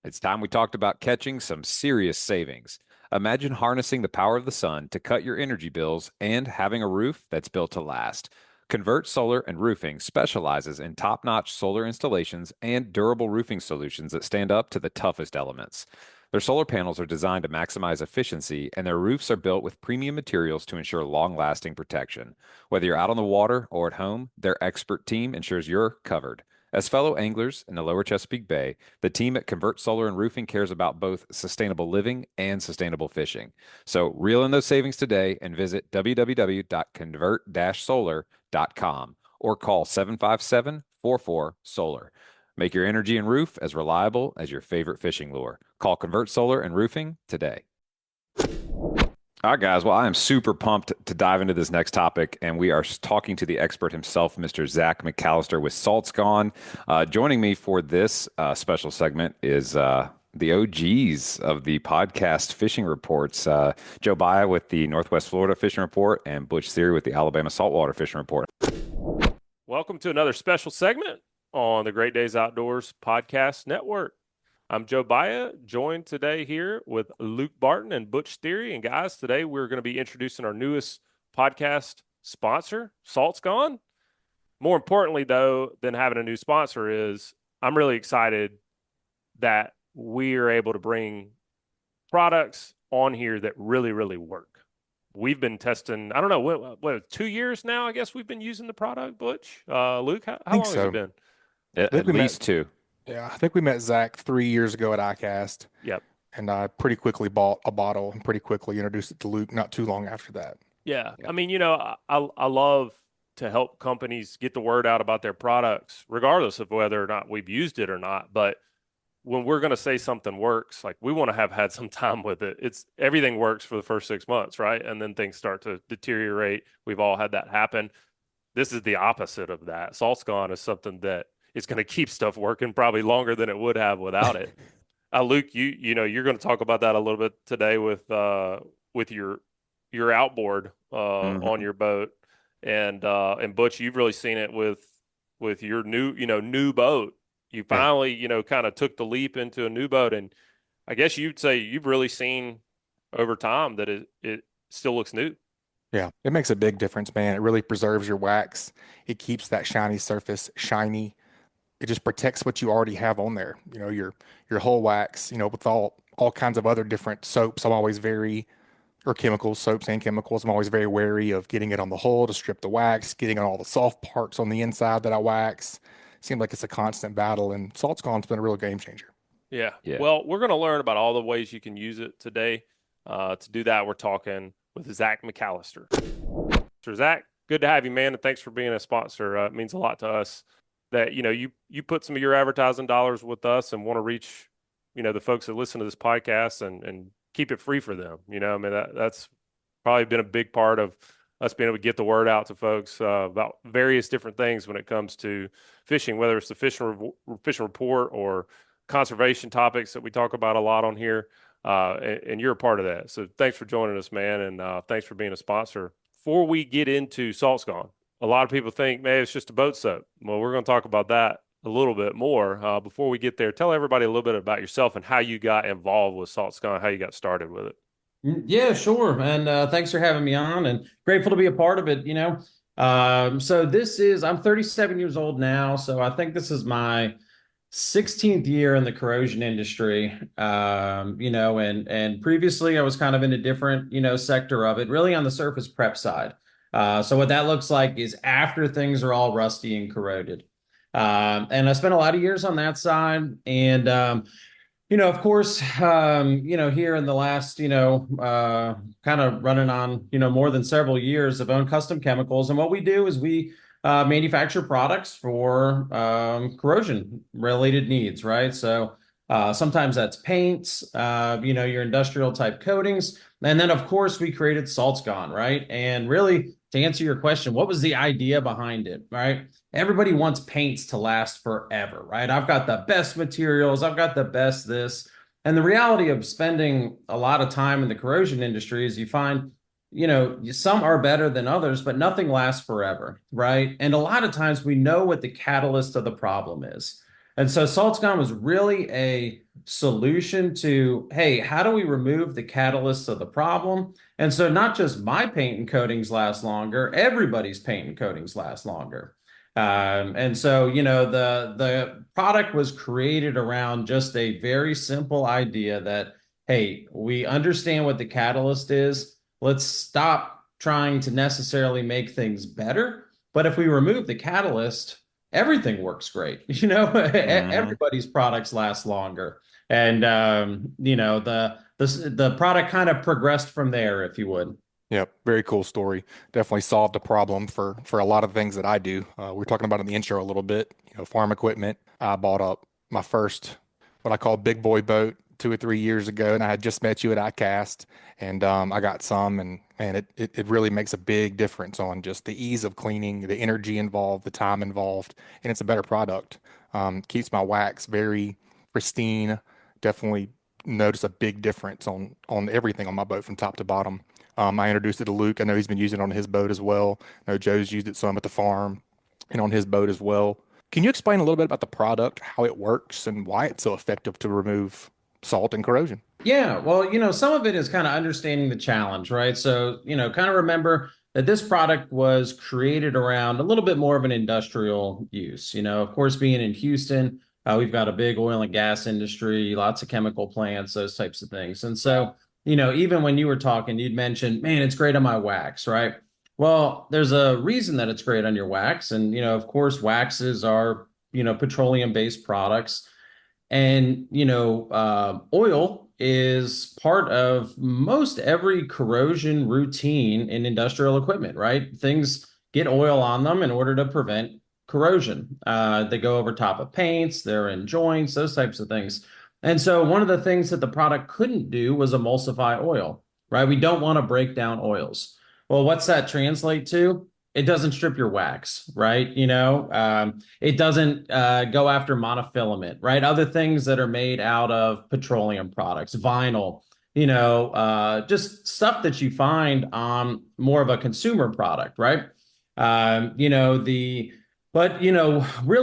It's time we talked about catching some serious savings. Imagine harnessing the power of the sun to cut your energy bills and having a roof that's built to last. Convert Solar and Roofing specializes in top-notch solar installations and durable roofing solutions that stand up to the toughest elements. Their solar panels are designed to maximize efficiency, and their roofs are built with premium materials to ensure long-lasting protection. Whether you're out on the water or at home, their expert team ensures you're covered. As fellow anglers in the Lower Chesapeake Bay, the team at Convert Solar and Roofing cares about both sustainable living and sustainable fishing. So reel in those savings today and visit www.convert-solar.com or call 757-44-SOLAR. Make your energy and roof as reliable as your favorite fishing lure. Call Convert Solar and Roofing today. All right, guys. Well, I am super pumped to dive into this next topic, and we are talking to the expert himself, Mr. Zach McAllister with Salt's Gone. Joining me for this special segment is the OGs of the podcast fishing reports, Joe Baya with the Northwest Florida Fishing Report and Butch Theory with the Alabama Saltwater Fishing Report. Welcome to another special segment on the Great Days Outdoors Podcast Network. I'm Joe Baya, joined today here with Luke Barton and Butch Theory. And guys, today we're going to be introducing our newest podcast sponsor, Salt's Gone. More importantly, though, than having a new sponsor is I'm really excited that we are able to bring products on here that really, really work. We've been testing, I don't know, what 2 years now, I guess we've been using the product, Butch. Luke, how long has it been? At least two. Yeah, I think we met Zach 3 years ago at ICAST. Yep. And I pretty quickly bought a bottle and pretty quickly introduced it to Luke not too long after that. Yeah. I mean, I love to help companies get the word out about their products, regardless of whether or not we've used it or not. But when we're going to say something works, like we want to have had some time with it. It's everything works for the first 6 months, right? And then things start to deteriorate. We've all had that happen. This is the opposite of that. Salt's Gone is something that is going to keep stuff working probably longer than it would have without it. Luke, you're going to talk about that a little bit today with your outboard on your boat, and Butch, you've really seen it with your new boat. You finally kind of took the leap into a new boat, and I guess you'd say you've really seen over time that it still looks new. Yeah, it makes a big difference, man. It really preserves your wax. It keeps that shiny surface shiny. It just protects what you already have on there. Your whole wax, with all kinds of other different soaps. I'm always chemicals, soaps and chemicals. I'm always very wary of getting it on the hull to strip the wax, getting on all the soft parts on the inside that I wax. Seems like it's a constant battle, and Salt's Gone's been a real game changer. Yeah. Well, we're going to learn about all the ways you can use it today. To do that, we're talking with Zach McAllister. So Zach, good to have you, man, and thanks for being a sponsor. It means a lot to us that you put some of your advertising dollars with us and want to reach the folks that listen to this podcast and keep it free for them. I mean that's probably been a big part of us being able to get the word out to folks about various different things when it comes to fishing, whether it's the fishing report or conservation topics that we talk about a lot on here. And you're a part of that. So thanks for joining us, man. And thanks for being a sponsor. Before we get into Salt's Gone, a lot of people think, man, it's just a boat soap. Well, we're going to talk about that a little bit more. Before we get there, tell everybody a little bit about yourself and how you got involved with Salt's Gone, how you got started with it. Yeah, sure. And thanks for having me on, and grateful to be a part of it, So I'm 37 years old now. So I think this is my 16th year in the corrosion industry, and previously I was kind of in a different, sector of it, really on the surface prep side. So what that looks like is after things are all rusty and corroded. And I spent a lot of years on that side. And, of course, here in the last, kind of running on, more than several years, I've owned Custom Chemicals. And what we do is we manufacture products for corrosion related needs, right? So sometimes that's paints, your industrial type coatings. And then, of course, we created Salt's Gone, right? And really, to answer your question, what was the idea behind it, right? Everybody wants paints to last forever, right? I've got the best materials, I've got the best this. And the reality of spending a lot of time in the corrosion industry is you find, some are better than others, but nothing lasts forever, right? And a lot of times we know what the catalyst of the problem is. And so Salt's Gone was really a solution to, hey, how do we remove the catalyst of the problem? And so not just my paint and coatings last longer, everybody's paint and coatings last longer. And so, the product was created around just a very simple idea that, hey, we understand what the catalyst is. Let's stop trying to necessarily make things better. But if we remove the catalyst, everything works great. Everybody's products last longer. And, the product kind of progressed from there, if you would. Yep, very cool story. Definitely solved a problem for a lot of things that I do. We were talking about in the intro a little bit, farm equipment. I bought up my first, what I call big boy boat 2 or 3 years ago, and I had just met you at ICAST, and I got some, and man, it really makes a big difference on just the ease of cleaning, the energy involved, the time involved, and it's a better product. Keeps my wax very pristine. Definitely notice a big difference on everything on my boat from top to bottom. I introduced it to Luke. I know he's been using it on his boat as well. I know Joe's used it some at the farm and on his boat as well. Can you explain a little bit about the product, how it works, and why it's so effective to remove salt and corrosion? Yeah, well, some of it is kind of understanding the challenge, right? So, kind of remember that this product was created around a little bit more of an industrial use. Of course, being in Houston, we've got a big oil and gas industry, lots of chemical plants, those types of things. And so, even when you were talking, you'd mentioned, man, it's great on my wax, right? Well, there's a reason that it's great on your wax. And, of course, waxes are, petroleum-based products. And, oil is part of most every corrosion routine in industrial equipment, right? Things get oil on them in order to prevent corrosion. They go over top of paints, they're in joints, those types of things. And so one of the things that the product couldn't do was emulsify oil, right? We don't want to break down oils. Well, what's that translate to? It doesn't strip your wax, right? It doesn't go after monofilament, right? Other things that are made out of petroleum products, vinyl, just stuff that you find on more of a consumer product, right? Really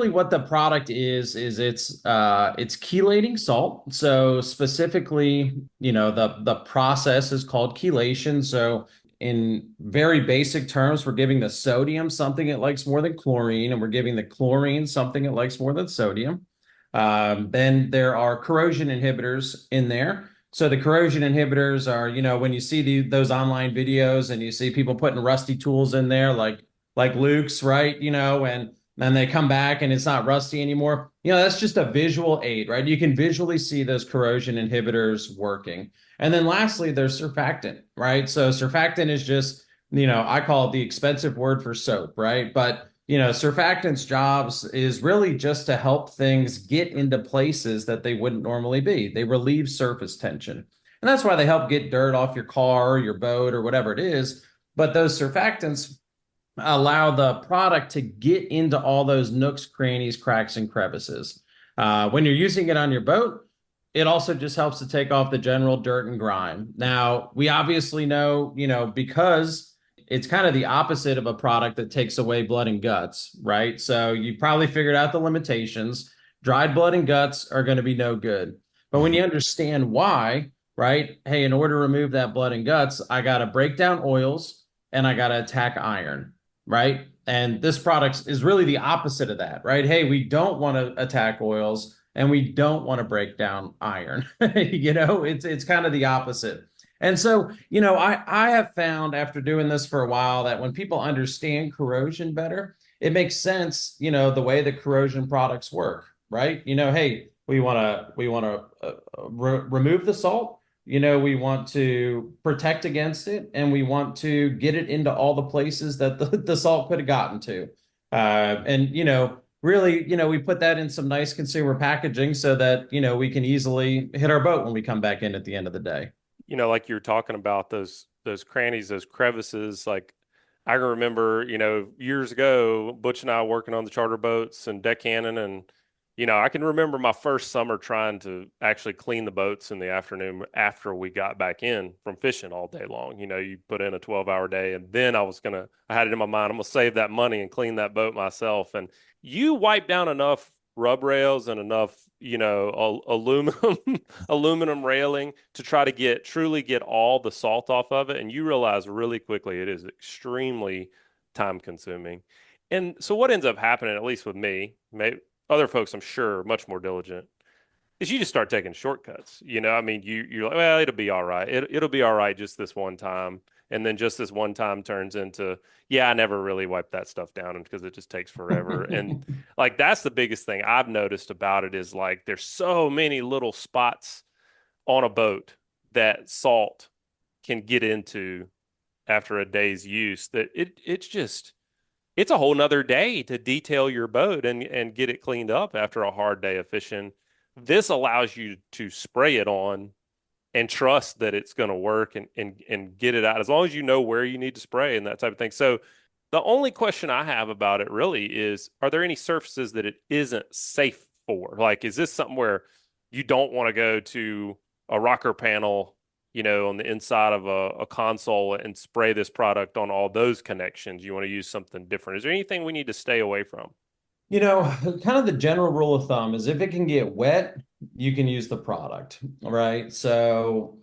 what the product is it's chelating salt. So specifically, the process is called chelation. So in very basic terms, we're giving the sodium something it likes more than chlorine, and we're giving the chlorine something it likes more than sodium. Then there are corrosion inhibitors in there. So the corrosion inhibitors are, when you see those online videos and you see people putting rusty tools in there, like Luke's, right? And then they come back and it's not rusty anymore. That's just a visual aid, right? You can visually see those corrosion inhibitors working. And then lastly, there's surfactant, right? So surfactant is just, I call it the expensive word for soap, right? But, surfactant's jobs is really just to help things get into places that they wouldn't normally be. They relieve surface tension. And that's why they help get dirt off your car, or your boat, or whatever it is. But those surfactants allow the product to get into all those nooks, crannies, cracks, and crevices. When you're using it on your boat, it also just helps to take off the general dirt and grime. Now, we obviously know, because it's kind of the opposite of a product that takes away blood and guts, right? So you probably figured out the limitations. Dried blood and guts are going to be no good. But when you understand why, right? Hey, in order to remove that blood and guts, I got to break down oils and I got to attack iron, right? And this product is really the opposite of that, right? Hey, we don't want to attack oils. and we don't want to break down iron. It's kind of the opposite. And so, I have found after doing this for a while that when people understand corrosion better, it makes sense, the way that corrosion products work, right? Hey, we want to remove the salt. We want to protect against it, and we want to get it into all the places that the salt could have gotten to. And really, we put that in some nice consumer packaging so that, we can easily hit our boat when we come back in at the end of the day. Like you were talking about those crannies, those crevices, like I can remember, years ago, Butch and I working on the charter boats and deckhanning, and I can remember my first summer trying to actually clean the boats in the afternoon after we got back in from fishing all day long. You put in a 12-hour day, and then I had it in my mind, I'm going to save that money and clean that boat myself. And you wipe down enough rub rails and enough, aluminum railing to try to truly get all the salt off of it. And you realize really quickly it is extremely time consuming. And so what ends up happening, at least with me, maybe other folks, I'm sure, are much more diligent, is you just start taking shortcuts. I mean, you're like, well, it'll be all right. It'll be all right just this one time. And then just this one time turns into, yeah, I never really wiped that stuff down because it just takes forever. And like, that's the biggest thing I've noticed about it is like, there's so many little spots on a boat that salt can get into after a day's use that it's a whole nother day to detail your boat and get it cleaned up after a hard day of fishing. This allows you to spray it on and trust that it's going to work and get it out as long as you know where you need to spray and that type of thing. So the only question I have about it really is, are there any surfaces that it isn't safe for? Like, is this something where you don't want to go to a rocker panel, on the inside of a console and spray this product on all those connections? You want to use something different. Is there anything we need to stay away from? Kind of the general rule of thumb is if it can get wet, you can use the product, right? So,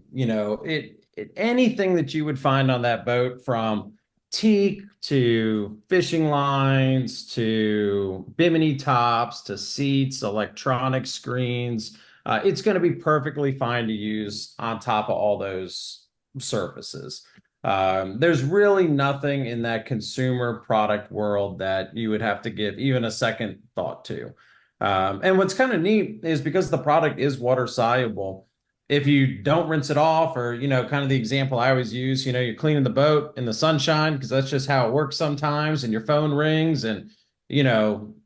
anything that you would find on that boat, from teak to fishing lines to bimini tops to seats, electronic screens, it's going to be perfectly fine to use on top of all those surfaces. There's really nothing in that consumer product world that you would have to give even a second thought to. And what's kind of neat is because the product is water soluble, if you don't rinse it off, or, kind of the example I always use, you're cleaning the boat in the sunshine because that's just how it works sometimes, and your phone rings and,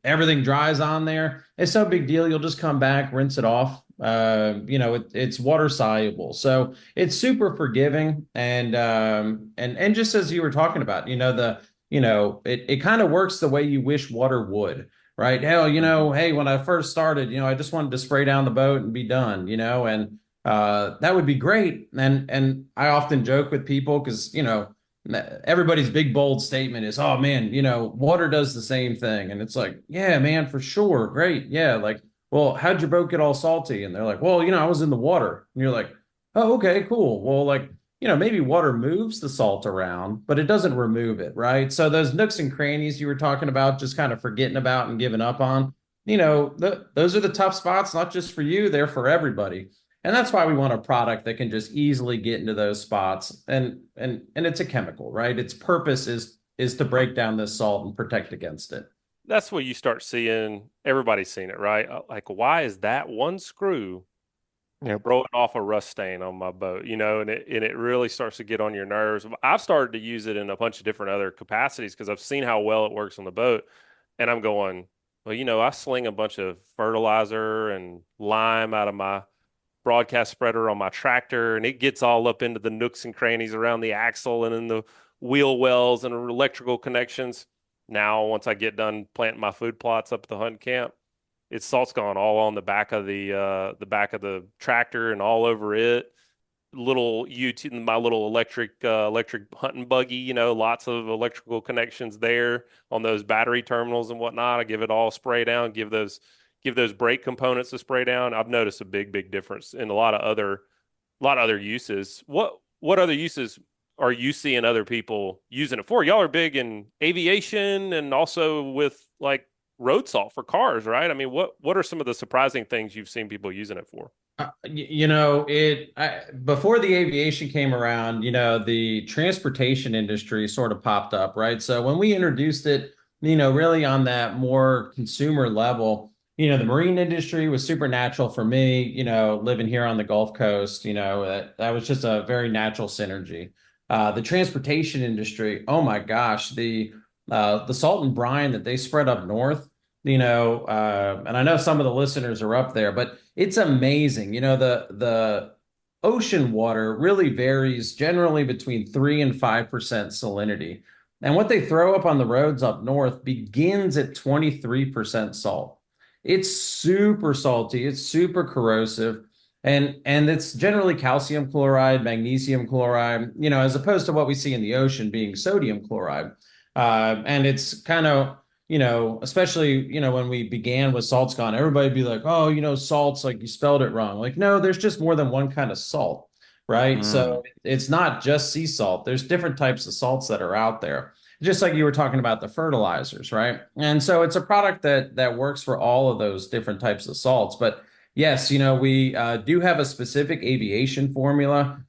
everything dries on there. It's no big deal. You'll just come back, rinse it off. It's water soluble, so it's super forgiving. And just as you were talking about, it kind of works the way you wish water would, right? Hell, hey, when I first started, I just wanted to spray down the boat and be done, and that would be great. And I often joke with people because, everybody's big bold statement is, oh man, water does the same thing. And it's like, yeah, man, for sure. Great. Yeah. Like, well, how'd your boat get all salty? And they're like, well, I was in the water. And you're like, oh, okay, cool. Well, like, maybe water moves the salt around, but it doesn't remove it, right? So those nooks and crannies you were talking about, just kind of forgetting about and giving up on, those are the tough spots, not just for you, they're for everybody. And that's why we want a product that can just easily get into those spots. And it's a chemical, right? Its purpose is to break down this salt and protect against it. That's what you start seeing. Everybody's seen it, right? Like, why is that one screw throwing off a rust stain on my boat? And it really starts to get on your nerves. I've started to use it in a bunch of different other capacities because I've seen how well it works on the boat. And I'm going, well, I sling a bunch of fertilizer and lime out of my broadcast spreader on my tractor, and it gets all up into the nooks and crannies around the axle and in the wheel wells and electrical connections. Now, once I get done planting my food plots up at the hunt camp, salt's gone all on the back of the tractor and all over it. My little electric hunting buggy, lots of electrical connections there on those battery terminals and whatnot. I give it all spray down, give those brake components a spray down. I've noticed a big difference in a lot of other uses. What other uses are you seeing other people using it for? Y'all are big in aviation and also with like road salt for cars, right? I mean, what are some of the surprising things you've seen people using it for? Before the aviation came around, the transportation industry sort of popped up, right? So when we introduced it, really on that more consumer level, the marine industry was super natural for me, living here on the Gulf Coast, that was just a very natural synergy. The transportation industry, oh my gosh, the salt and brine that they spread up north, and I know some of the listeners are up there, but it's amazing. The ocean water really varies generally between 3 and 5% salinity. And what they throw up on the roads up north begins at 23% salt. It's super salty, it's super corrosive, and it's generally calcium chloride, magnesium chloride, as opposed to what we see in the ocean being sodium chloride. And it's kind of, especially, when we began with salts gone, everybody'd be like, oh, salt's like you spelled it wrong. Like, no, there's just more than one kind of salt, right? So it's not just sea salt. There's different types of salts that are out there, just like you were talking about the fertilizers, right? And so it's a product that works for all of those different types of salts. But yes, we do have a specific aviation formula.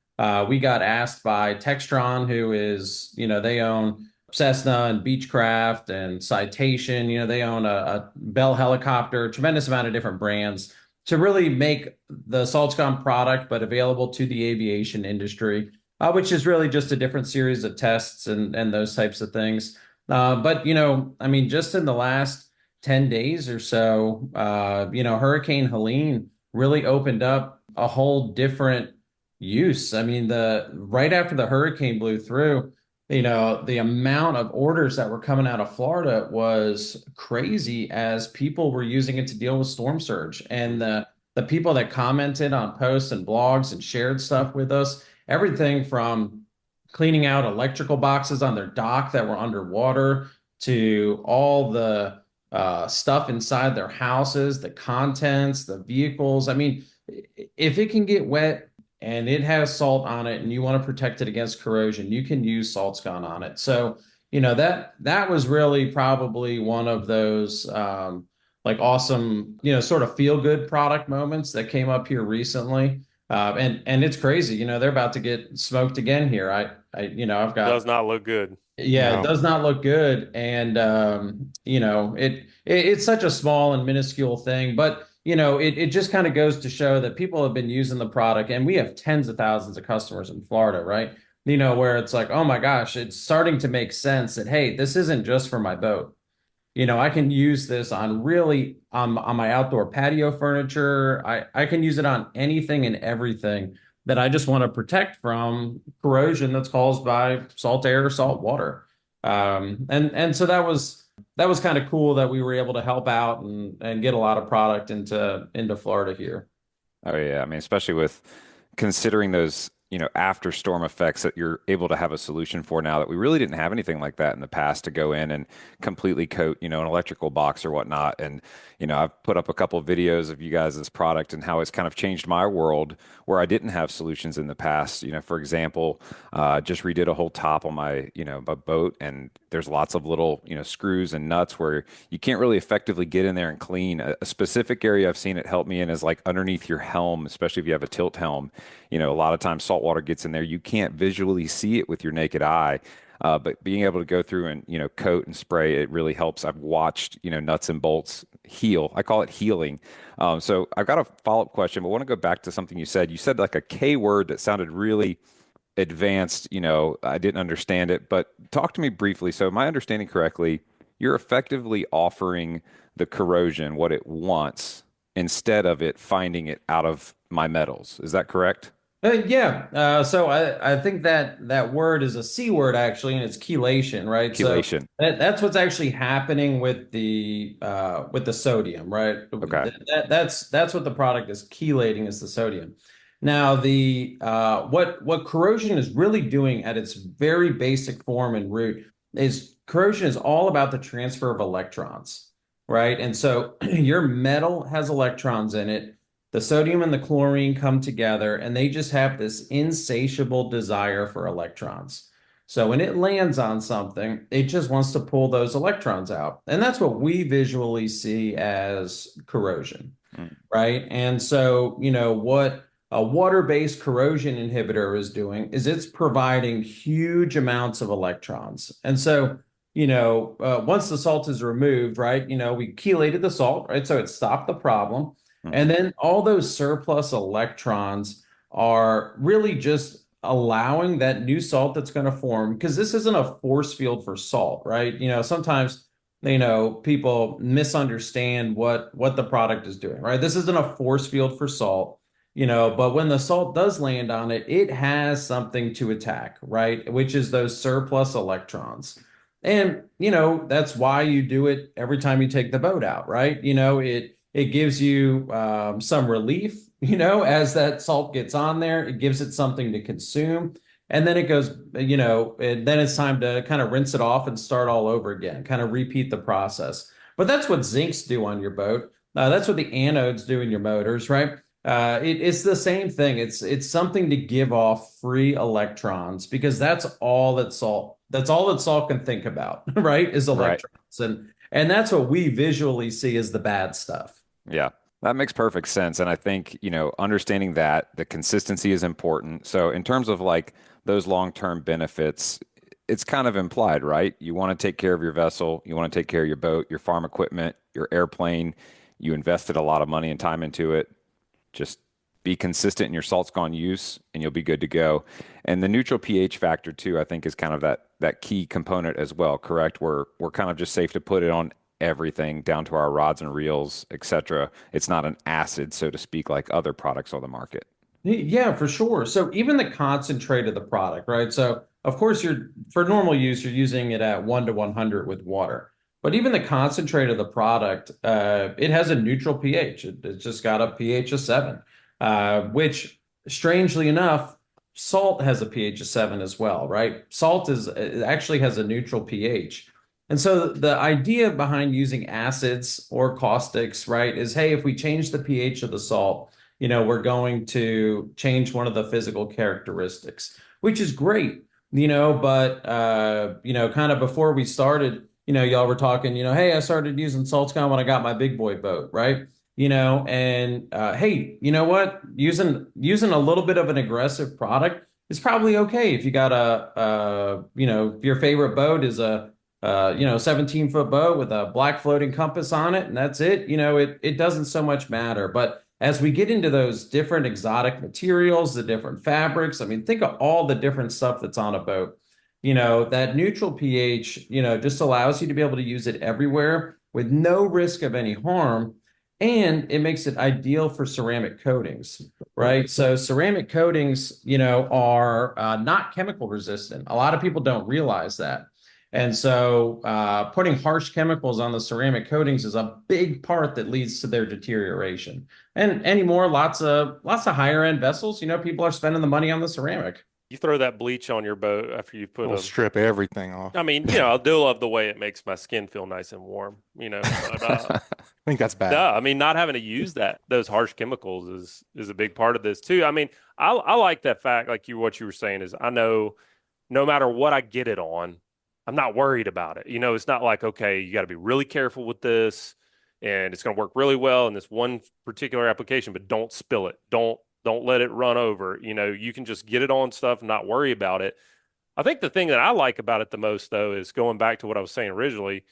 We got asked by Textron, who is, they own Cessna and Beechcraft and Citation. They own a Bell helicopter, tremendous amount of different brands to really make the SaltScon product, but available to the aviation industry, which is really just a different series of tests and those types of things. But, I mean, just in the last 10 days or so, Hurricane Helene really opened up a whole different use. I mean, right after the hurricane blew through, the amount of orders that were coming out of Florida was crazy as people were using it to deal with storm surge. And the people that commented on posts and blogs and shared stuff with us, everything from cleaning out electrical boxes on their dock that were underwater to all the stuff inside their houses, the contents, the vehicles. I mean, if it can get wet and it has salt on it and you want to protect it against corrosion, you can use SaltScon on it. So, that was really probably one of those awesome, sort of feel good product moments that came up here recently. And it's crazy, they're about to get smoked again here. I've got Does not look good. Yeah, No. it does not look good. And it's such a small and minuscule thing, but it just kind of goes to show that people have been using the product, and we have tens of thousands of customers in Florida, right? Where it's like, oh my gosh, it's starting to make sense that, hey, this isn't just for my boat. I can use this on my outdoor patio furniture. I can use it on anything and everything that I just want to protect from corrosion that's caused by salt air or salt water. And so that was kind of cool that we were able to help out and get a lot of product into Florida here. Oh yeah, I mean, especially with considering those, after storm effects that you're able to have a solution for now that we really didn't have anything like that in the past to go in and completely coat, an electrical box or whatnot. And, I've put up a couple of videos of you guys' product and how it's kind of changed my world where I didn't have solutions in the past. For example, just redid a whole top on my boat, and there's lots of little, screws and nuts where you can't really effectively get in there and clean. A specific area I've seen it help me in is like underneath your helm, especially if you have a tilt helm. A lot of times salt water gets in there. You can't visually see it with your naked eye. But being able to go through and, coat and spray, it really helps. I've watched, nuts and bolts heal. I call it healing. So I've got a follow-up question, but I want to go back to something you said. You said like a K word that sounded really advanced. I didn't understand it, but talk to me briefly. So am I understanding correctly? You're effectively offering the corrosion what it wants instead of it finding it out of my metals. Is that correct? Yeah. So I think that word is a C word actually, and it's chelation, right? Chelation. So that's what's actually happening with the sodium, right? Okay. That's what the product is chelating, is the sodium. Now what corrosion is really doing at its very basic form and root is corrosion is all about the transfer of electrons, right? And so your metal has electrons in it. The sodium and the chlorine come together, and they just have this insatiable desire for electrons. So when it lands on something, it just wants to pull those electrons out. And that's what we visually see as corrosion, right? And so, what a water-based corrosion inhibitor is doing is it's providing huge amounts of electrons. And so, once the salt is removed, right, we chelated the salt, right? So it stopped the problem. And then all those surplus electrons are really just allowing that new salt that's going to form, because this isn't a force field for salt, right? Sometimes people misunderstand what the product is doing, right? This isn't a force field for salt, but when the salt does land on it, it has something to attack, right? Which is those surplus electrons. And that's why you do it every time you take the boat out, right? It gives you some relief, as that salt gets on there. It gives it something to consume. And then it goes, and then it's time to kind of rinse it off and start all over again, kind of repeat the process. But that's what zincs do on your boat. That's what the anodes do in your motors, right? It's the same thing. It's something to give off free electrons, because that's all that salt can think about, right? Is electrons. Right. And that's what we visually see as the bad stuff. Yeah, that makes perfect sense. And I think, understanding that the consistency is important. So in terms of like those long-term benefits, it's kind of implied, right? You want to take care of your vessel, you want to take care of your boat, your farm equipment, your airplane. You invested a lot of money and time into it. Just be consistent in your salts gone use and you'll be good to go. And the neutral pH factor too, I think is kind of that key component as well, correct? We're kind of just safe to put it on everything down to our rods and reels, etc. It's not an acid, so to speak, like other products on the market. Yeah, for sure. So even the concentrate of the product, right? So of course for normal use, you're using it at 1 to 100 with water. But even the concentrate of the product, it has a neutral pH. It's just got a pH of 7, which strangely enough, salt has a pH of 7 as well, right? It actually has a neutral pH. And so the idea behind using acids or caustics, right, is, hey, if we change the pH of the salt, we're going to change one of the physical characteristics, which is great, but, kind of before we started, y'all were talking, hey, I started using SaltScon when I got my big boy boat, right? Hey, you know what? Using a little bit of an aggressive product is probably okay if you got if your favorite boat is a 17-foot boat with a black floating compass on it, and that's it. It doesn't so much matter. But as we get into those different exotic materials, the different fabrics, I mean, think of all the different stuff that's on a boat. That neutral pH, just allows you to be able to use it everywhere with no risk of any harm. And it makes it ideal for ceramic coatings, right? So ceramic coatings, are not chemical resistant. A lot of people don't realize that. And so putting harsh chemicals on the ceramic coatings is a big part that leads to their deterioration. And anymore, lots of higher end vessels, people are spending the money on the ceramic. You throw that bleach on your boat after you put It'll strip everything off. I mean, I do love the way it makes my skin feel nice and warm, but I think that's bad. no, I mean, not having to use those harsh chemicals is a big part of this too. I mean, I like that fact, like what you were saying is, I know no matter what I get it on, I'm not worried about it. It's not like, okay, you got to be really careful with this and it's going to work really well in this one particular application, but don't spill it. Don't let it run over. You can just get it on stuff and not worry about it. I think the thing that I like about it the most, though, is going back to what I was saying originally.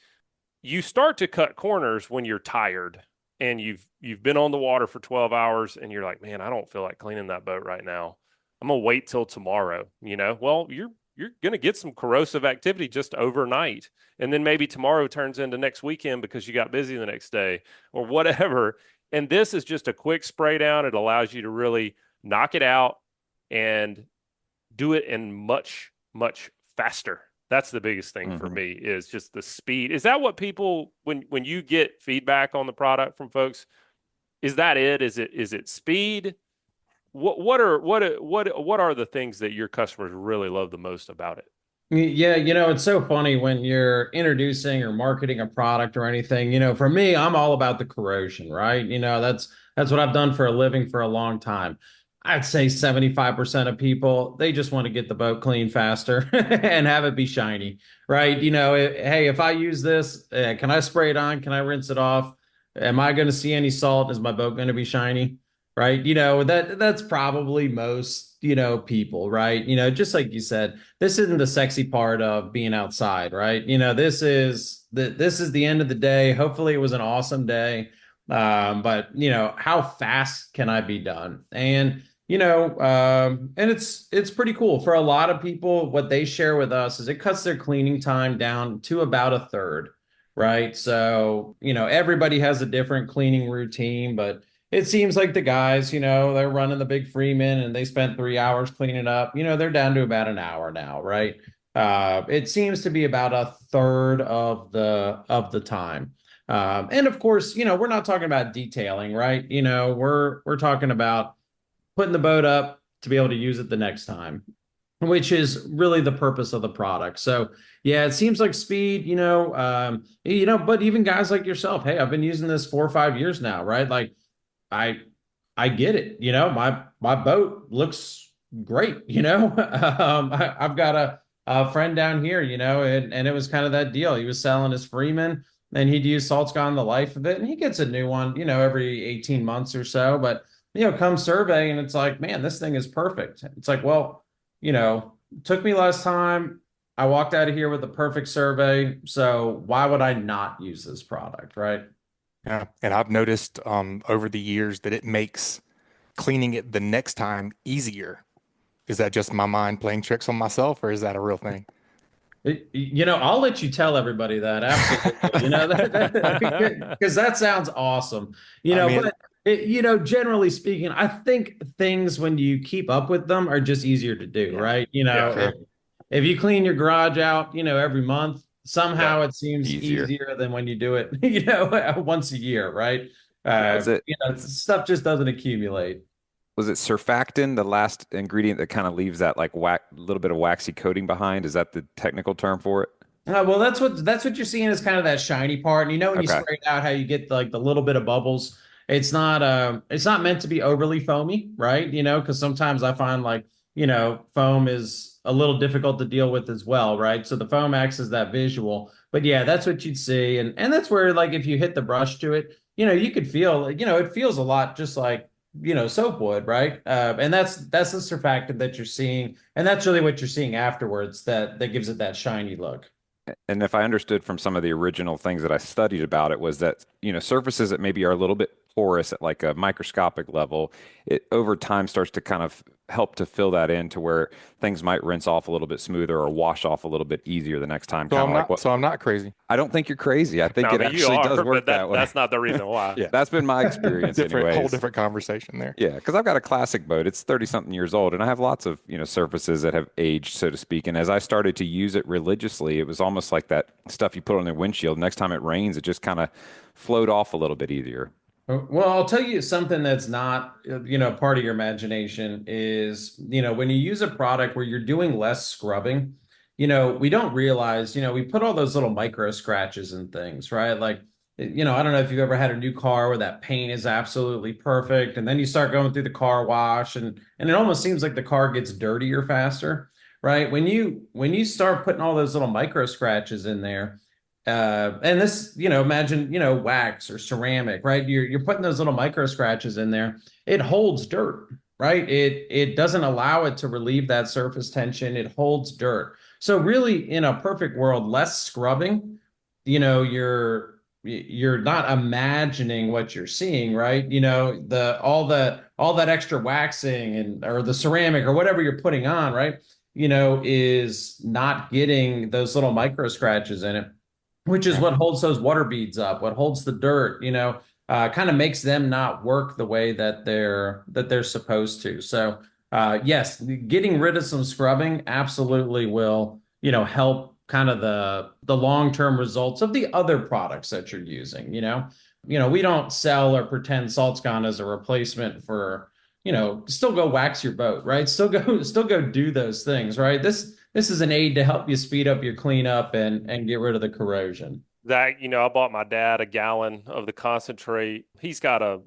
You start to cut corners when you're tired and you've been on the water for 12 hours and you're like, man, I don't feel like cleaning that boat right now. I'm going to wait till tomorrow. Well, you're going to get some corrosive activity just overnight. And then maybe tomorrow turns into next weekend because you got busy the next day or whatever. And this is just a quick spray down. It allows you to really knock it out and do it in much, much faster. That's the biggest thing for me, is just the speed. Is that what people, when you get feedback on the product from folks, is that it? Is it speed? What are the things that your customers really love the most about it? Yeah, it's so funny when you're introducing or marketing a product or anything. For me, I'm all about the corrosion, right? That's what I've done for a living for a long time. I'd say 75% of people, they just want to get the boat clean faster and have it be shiny, right? Hey, if I use this, can I spray it on? Can I rinse it off? Am I going to see any salt? Is my boat going to be shiny? Right? That's probably most, people, right? Just like you said, this isn't the sexy part of being outside, right? This is the end of the day. Hopefully it was an awesome day. But how fast can I be done? And it's pretty cool for a lot of people. What they share with us is it cuts their cleaning time down to about a third, right? So, everybody has a different cleaning routine, but it seems like the guys, they're running the big Freeman and they spent 3 hours cleaning up. They're down to about an hour now, right? It seems to be about a third of the time. And of course, we're not talking about detailing, right? We're talking about putting the boat up to be able to use it the next time, which is really the purpose of the product. So yeah, it seems like speed, but even guys like yourself, hey, I've been using this 4 or 5 years now, right? Like I I get it. My boat looks great, I've got a friend down here, and it was kind of that deal. He was selling his Freeman and he'd use Salt's Gone the life of it, and he gets a new one, every 18 months or so. But come survey and it's like, man, this thing is perfect. It's like, well, it took me less time. I walked out of here with a perfect survey. So why would I not use this product, right? Yeah. And I've noticed over the years that it makes cleaning it the next time easier. Is that just my mind playing tricks on myself, or is that a real thing? I'll let you tell everybody that. Absolutely. Because that sounds awesome. I mean, But generally speaking, I think things when you keep up with them are just easier to do, Yeah. right? Yeah. If you clean your garage out, every month, somehow Yeah. it seems Easier. easier than when you do it, once a year, right? Was it Stuff just doesn't accumulate. was it surfactant, the last ingredient that kind of leaves that like little bit of waxy coating behind? Is that the technical term for it? Well, that's what you're seeing is kind of that shiny part. And when you Okay. spray it out, how you get like the little bit of bubbles. It's not meant to be overly foamy, right? Because sometimes I find like, foam is a little difficult to deal with as well, right? So the foam acts as that visual. But yeah, that's what you'd see. And that's where like if you hit the brush to it, you could feel, it feels a lot just like, soap would, right? And that's the surfactant that you're seeing, and that's really what you're seeing afterwards that gives it that shiny look. And if I understood from some of the original things that I studied about it was that, surfaces that maybe are a little bit porous at like a microscopic level, it over time starts to kind of help to fill that in to where things might rinse off a little bit smoother or wash off a little bit easier the next time. so Kind I'm of like not what so I'm not crazy. I don't think you're crazy. I No, think I it mean, you actually does are, work but that way. that's not the reason why. Yeah. That's been my experience Different, whole anyways. different conversation there. Yeah, because I've got a classic boat. It's 30 something years old, and I have lots of, surfaces that have aged, so to speak. And as I started to use it religiously, it was almost like that stuff you put on the windshield. Next time it rains, it just kind of flowed off a little bit easier. Well, I'll tell you something that's not, part of your imagination is, when you use a product where you're doing less scrubbing, we don't realize, we put all those little micro scratches and things, right? Like, I don't know if you've ever had a new car where that paint is absolutely perfect, and then you start going through the car wash and it almost seems like the car gets dirtier faster, right? When you start putting all those little micro scratches in there, and this, imagine, wax or ceramic, right? You're putting those little micro scratches in there. It holds dirt, right? It doesn't allow it to relieve that surface tension. It holds dirt. So really, in a perfect world, less scrubbing, you're not imagining what you're seeing, right? The all that extra waxing and or the ceramic or whatever you're putting on, right? Is not getting those little micro scratches in it, which is Yeah. what holds those water beads up, what holds the dirt, kind of makes them not work the way that they're supposed to. So yes, getting rid of some scrubbing absolutely will, help kind of the long-term results of the other products that you're using, we don't sell or pretend Salt's Gone as a replacement for, still go wax your boat, right? Still go do those things, right? This is an aid to help you speed up your cleanup and get rid of the corrosion. Zach, I bought my dad a gallon of the concentrate. He's got a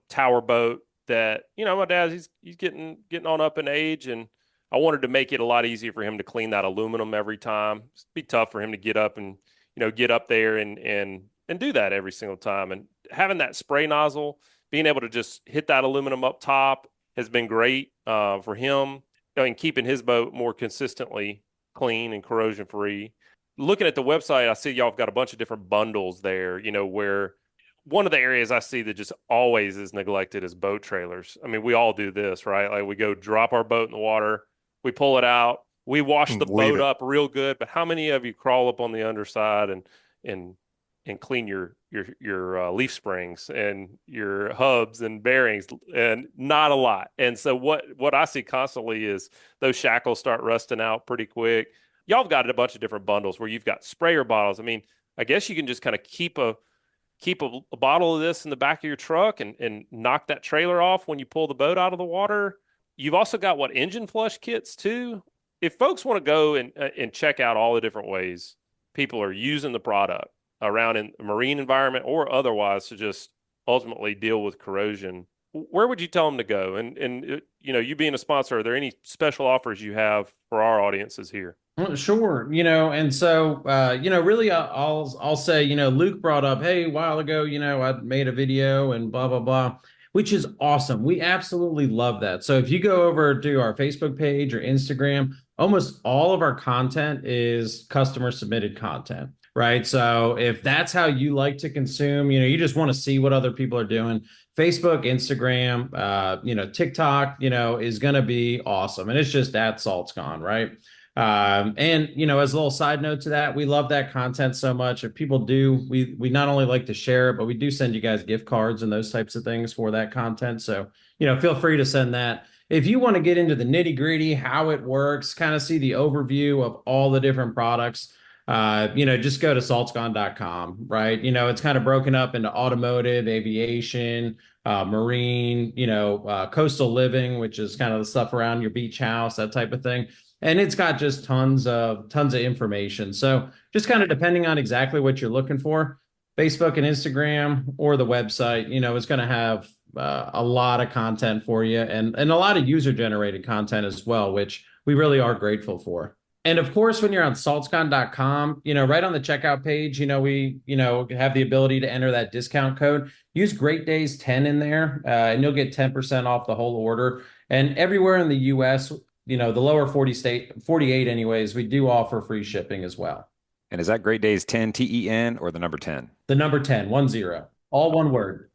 tower boat that, my dad, he's getting on up in age, and I wanted to make it a lot easier for him to clean that aluminum every time. It'd be tough for him to get up and, get up there and do that every single time. And having that spray nozzle, being able to just hit that aluminum up top has been great for him. Keeping his boat more consistently clean and corrosion free. Looking at the website, I see y'all have got a bunch of different bundles there, where one of the areas I see that just always is neglected is boat trailers. I mean, we all do this, right? Like we go drop our boat in the water, we pull it out, we wash the boat up real good, but how many of you crawl up on the underside and clean your leaf springs and your hubs and bearings? And not a lot. And so what I see constantly is those shackles start rusting out pretty quick. Y'all have got a bunch of different bundles where you've got sprayer bottles. I mean, I guess you can just kind of keep a bottle of this in the back of your truck and knock that trailer off when you pull the boat out of the water. You've also got engine flush kits too. If folks want to go and check out all the different ways people are using the product around in the marine environment or otherwise to just ultimately deal with corrosion, where would you tell them to go? And you being a sponsor, are there any special offers you have for our audiences here? Sure. And so, really, I'll say, Luke brought up, hey, a while ago, I made a video and blah, blah, blah, which is awesome. We absolutely love that. So if you go over to our Facebook page or Instagram, almost all of our content is customer submitted content, right? So if that's how you like to consume, you just want to see what other people are doing, Facebook, Instagram, TikTok, is going to be awesome. And it's just at Salt's Gone, right? And as a little side note to that, we love that content so much. If people do, we not only like to share it, but we do send you guys gift cards and those types of things for that content. So, feel free to send that. If you want to get into the nitty gritty, how it works, kind of see the overview of all the different products, just go to saltsgone.com, right? It's kind of broken up into automotive, aviation, marine, coastal living, which is kind of the stuff around your beach house, that type of thing. And it's got just tons of information. So just kind of depending on exactly what you're looking for, Facebook and Instagram or the website, it's going to have a lot of content for you and a lot of user generated content as well, which we really are grateful for. And of course, when you're on saltsgone.com, right on the checkout page, we, have the ability to enter that discount code. Use Great Days 10 in there, and you'll get 10% off the whole order. And everywhere in the U.S., the lower 48 anyways, we do offer free shipping as well. And is that Great Days 10 TEN or the number 10? The number 10, 10, all one word.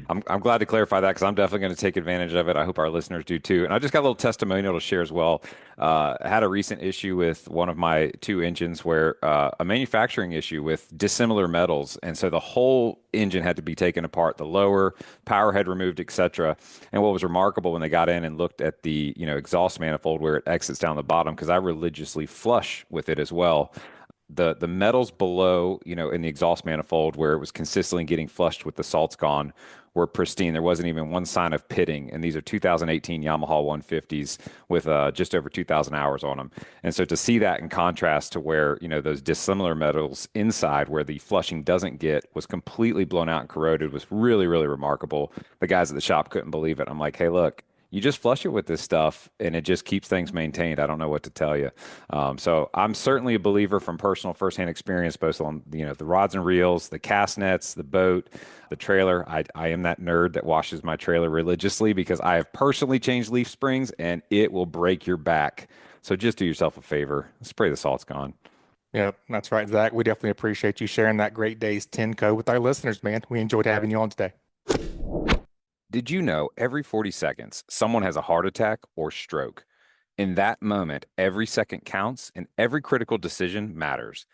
I'm glad to clarify that because I'm definitely going to take advantage of it. I hope our listeners do too. And I just got a little testimonial to share as well. I had a recent issue with one of my two engines where a manufacturing issue with dissimilar metals. And so the whole engine had to be taken apart, the lower power head removed, etc. And what was remarkable when they got in and looked at the exhaust manifold where it exits down the bottom, because I religiously flush with it as well. The metals below, in the exhaust manifold where it was consistently getting flushed with the Salt's Gone were pristine. There wasn't even one sign of pitting. And these are 2018 Yamaha 150s with just over 2,000 hours on them. And so to see that in contrast to where, those dissimilar metals inside where the flushing doesn't get was completely blown out and corroded was really, really remarkable. The guys at the shop couldn't believe it. I'm like, hey, look, you just flush it with this stuff and it just keeps things maintained. I don't know what to tell you. So I'm certainly a believer from personal firsthand experience, both on, the rods and reels, the cast nets, the boat, the trailer. I am that nerd that washes my trailer religiously because I have personally changed leaf springs and it will break your back. So just do yourself a favor. Spray the Salt's Gone. Yep, that's right, Zach. We definitely appreciate you sharing that Great Days 10 code with our listeners, man. We enjoyed having you on today. Did you know every 40 seconds, someone has a heart attack or stroke? In that moment, every second counts and every critical decision matters.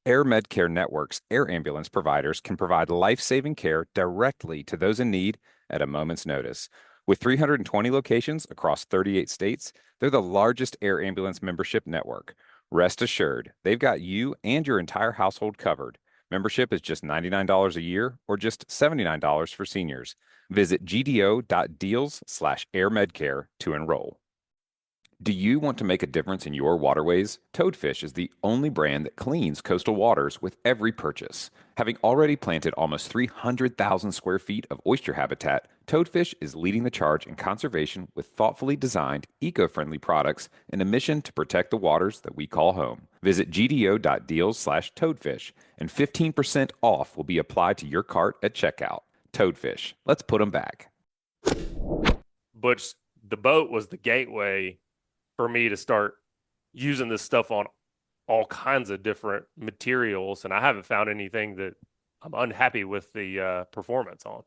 Air Medcare Network's air ambulance providers can provide life-saving care directly to those in need at a moment's notice. With 320 locations across 38 states, they're the largest air ambulance membership network. Rest assured, they've got you and your entire household covered. Membership is just $99 a year or just $79 for seniors. Visit gdo.deals/airmedcare to enroll. Do you want to make a difference in your waterways? Toadfish is the only brand that cleans coastal waters with every purchase. Having already planted almost 300,000 square feet of oyster habitat, Toadfish is leading the charge in conservation with thoughtfully designed, eco-friendly products and a mission to protect the waters that we call home. Visit gdo.deals/toadfish and 15% off will be applied to your cart at checkout. Toadfish, let's put them back. But the boat was the gateway for me to start using this stuff on all kinds of different materials, and I haven't found anything that I'm unhappy with the performance on.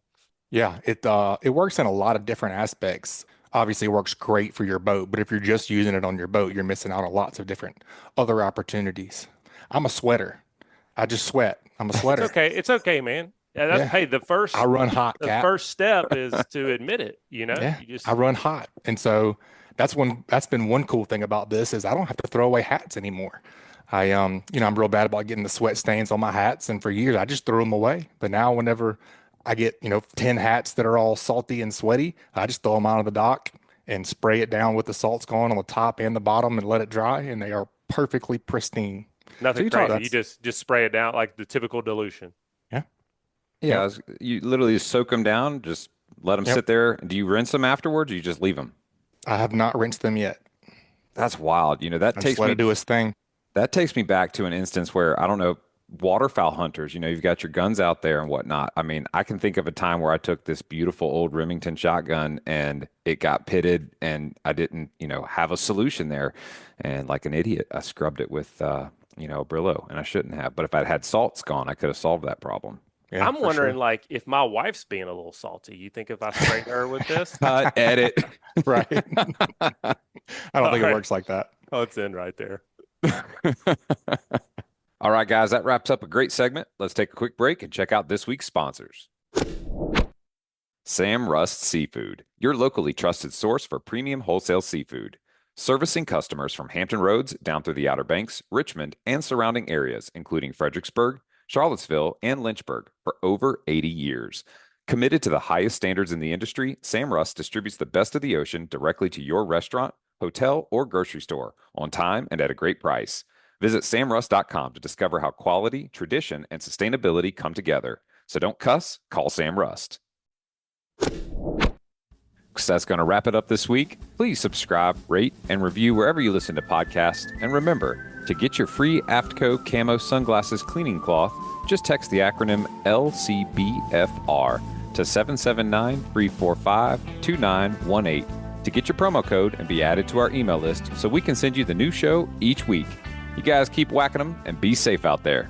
Yeah, it works in a lot of different aspects. Obviously, it works great for your boat, but if you're just using it on your boat, you're missing out on lots of different other opportunities. I'm a sweater. I just sweat. I'm a sweater. It's okay, man. Yeah, that's hey, I run hot. The first step is to admit it, you know? Yeah, You just, I run hot. And so that's been one cool thing about this is I don't have to throw away hats anymore. I'm real bad about getting the sweat stains on my hats, and for years I just threw them away. But now whenever I get, 10 hats that are all salty and sweaty, I just throw them out of the dock and spray it down with the salts going on the top and the bottom and let it dry, and they are perfectly pristine. Nothing crazy. You just spray it down like the typical dilution. Yeah, you literally soak them down, just let them sit there. Do you rinse them afterwards, or you just leave them? I have not rinsed them yet. That's wild. That takes let me it do its thing. That takes me back to an instance where, I don't know, waterfowl hunters, you've got your guns out there and whatnot. I mean, I can think of a time where I took this beautiful old Remington shotgun and it got pitted and I didn't, have a solution there. And like an idiot, I scrubbed it with, Brillo, and I shouldn't have. But if I'd had salts gone, I could have solved that problem. Yeah, I'm wondering, if my wife's being a little salty, you think if I sprayed her with this? Edit. Right. I don't think it works like that. Oh, it's in right there. All right, guys, that wraps up a great segment. Let's take a quick break and check out this week's sponsors. Sam Rust Seafood, your locally trusted source for premium wholesale seafood. Servicing customers from Hampton Roads down through the Outer Banks, Richmond, and surrounding areas, including Fredericksburg, Charlottesville, and Lynchburg for over 80 years. Committed to the highest standards in the industry, Sam Rust distributes the best of the ocean directly to your restaurant, hotel, or grocery store on time and at a great price. Visit samrust.com to discover how quality, tradition, and sustainability come together. So don't cuss, call Sam Rust. So that's going to wrap it up this week. Please subscribe, rate, and review wherever you listen to podcasts. And remember, to get your free AFTCO Camo Sunglasses Cleaning Cloth, just text the acronym LCBFR to 779-345-2918 to get your promo code and be added to our email list so we can send you the new show each week. You guys keep whacking them and be safe out there.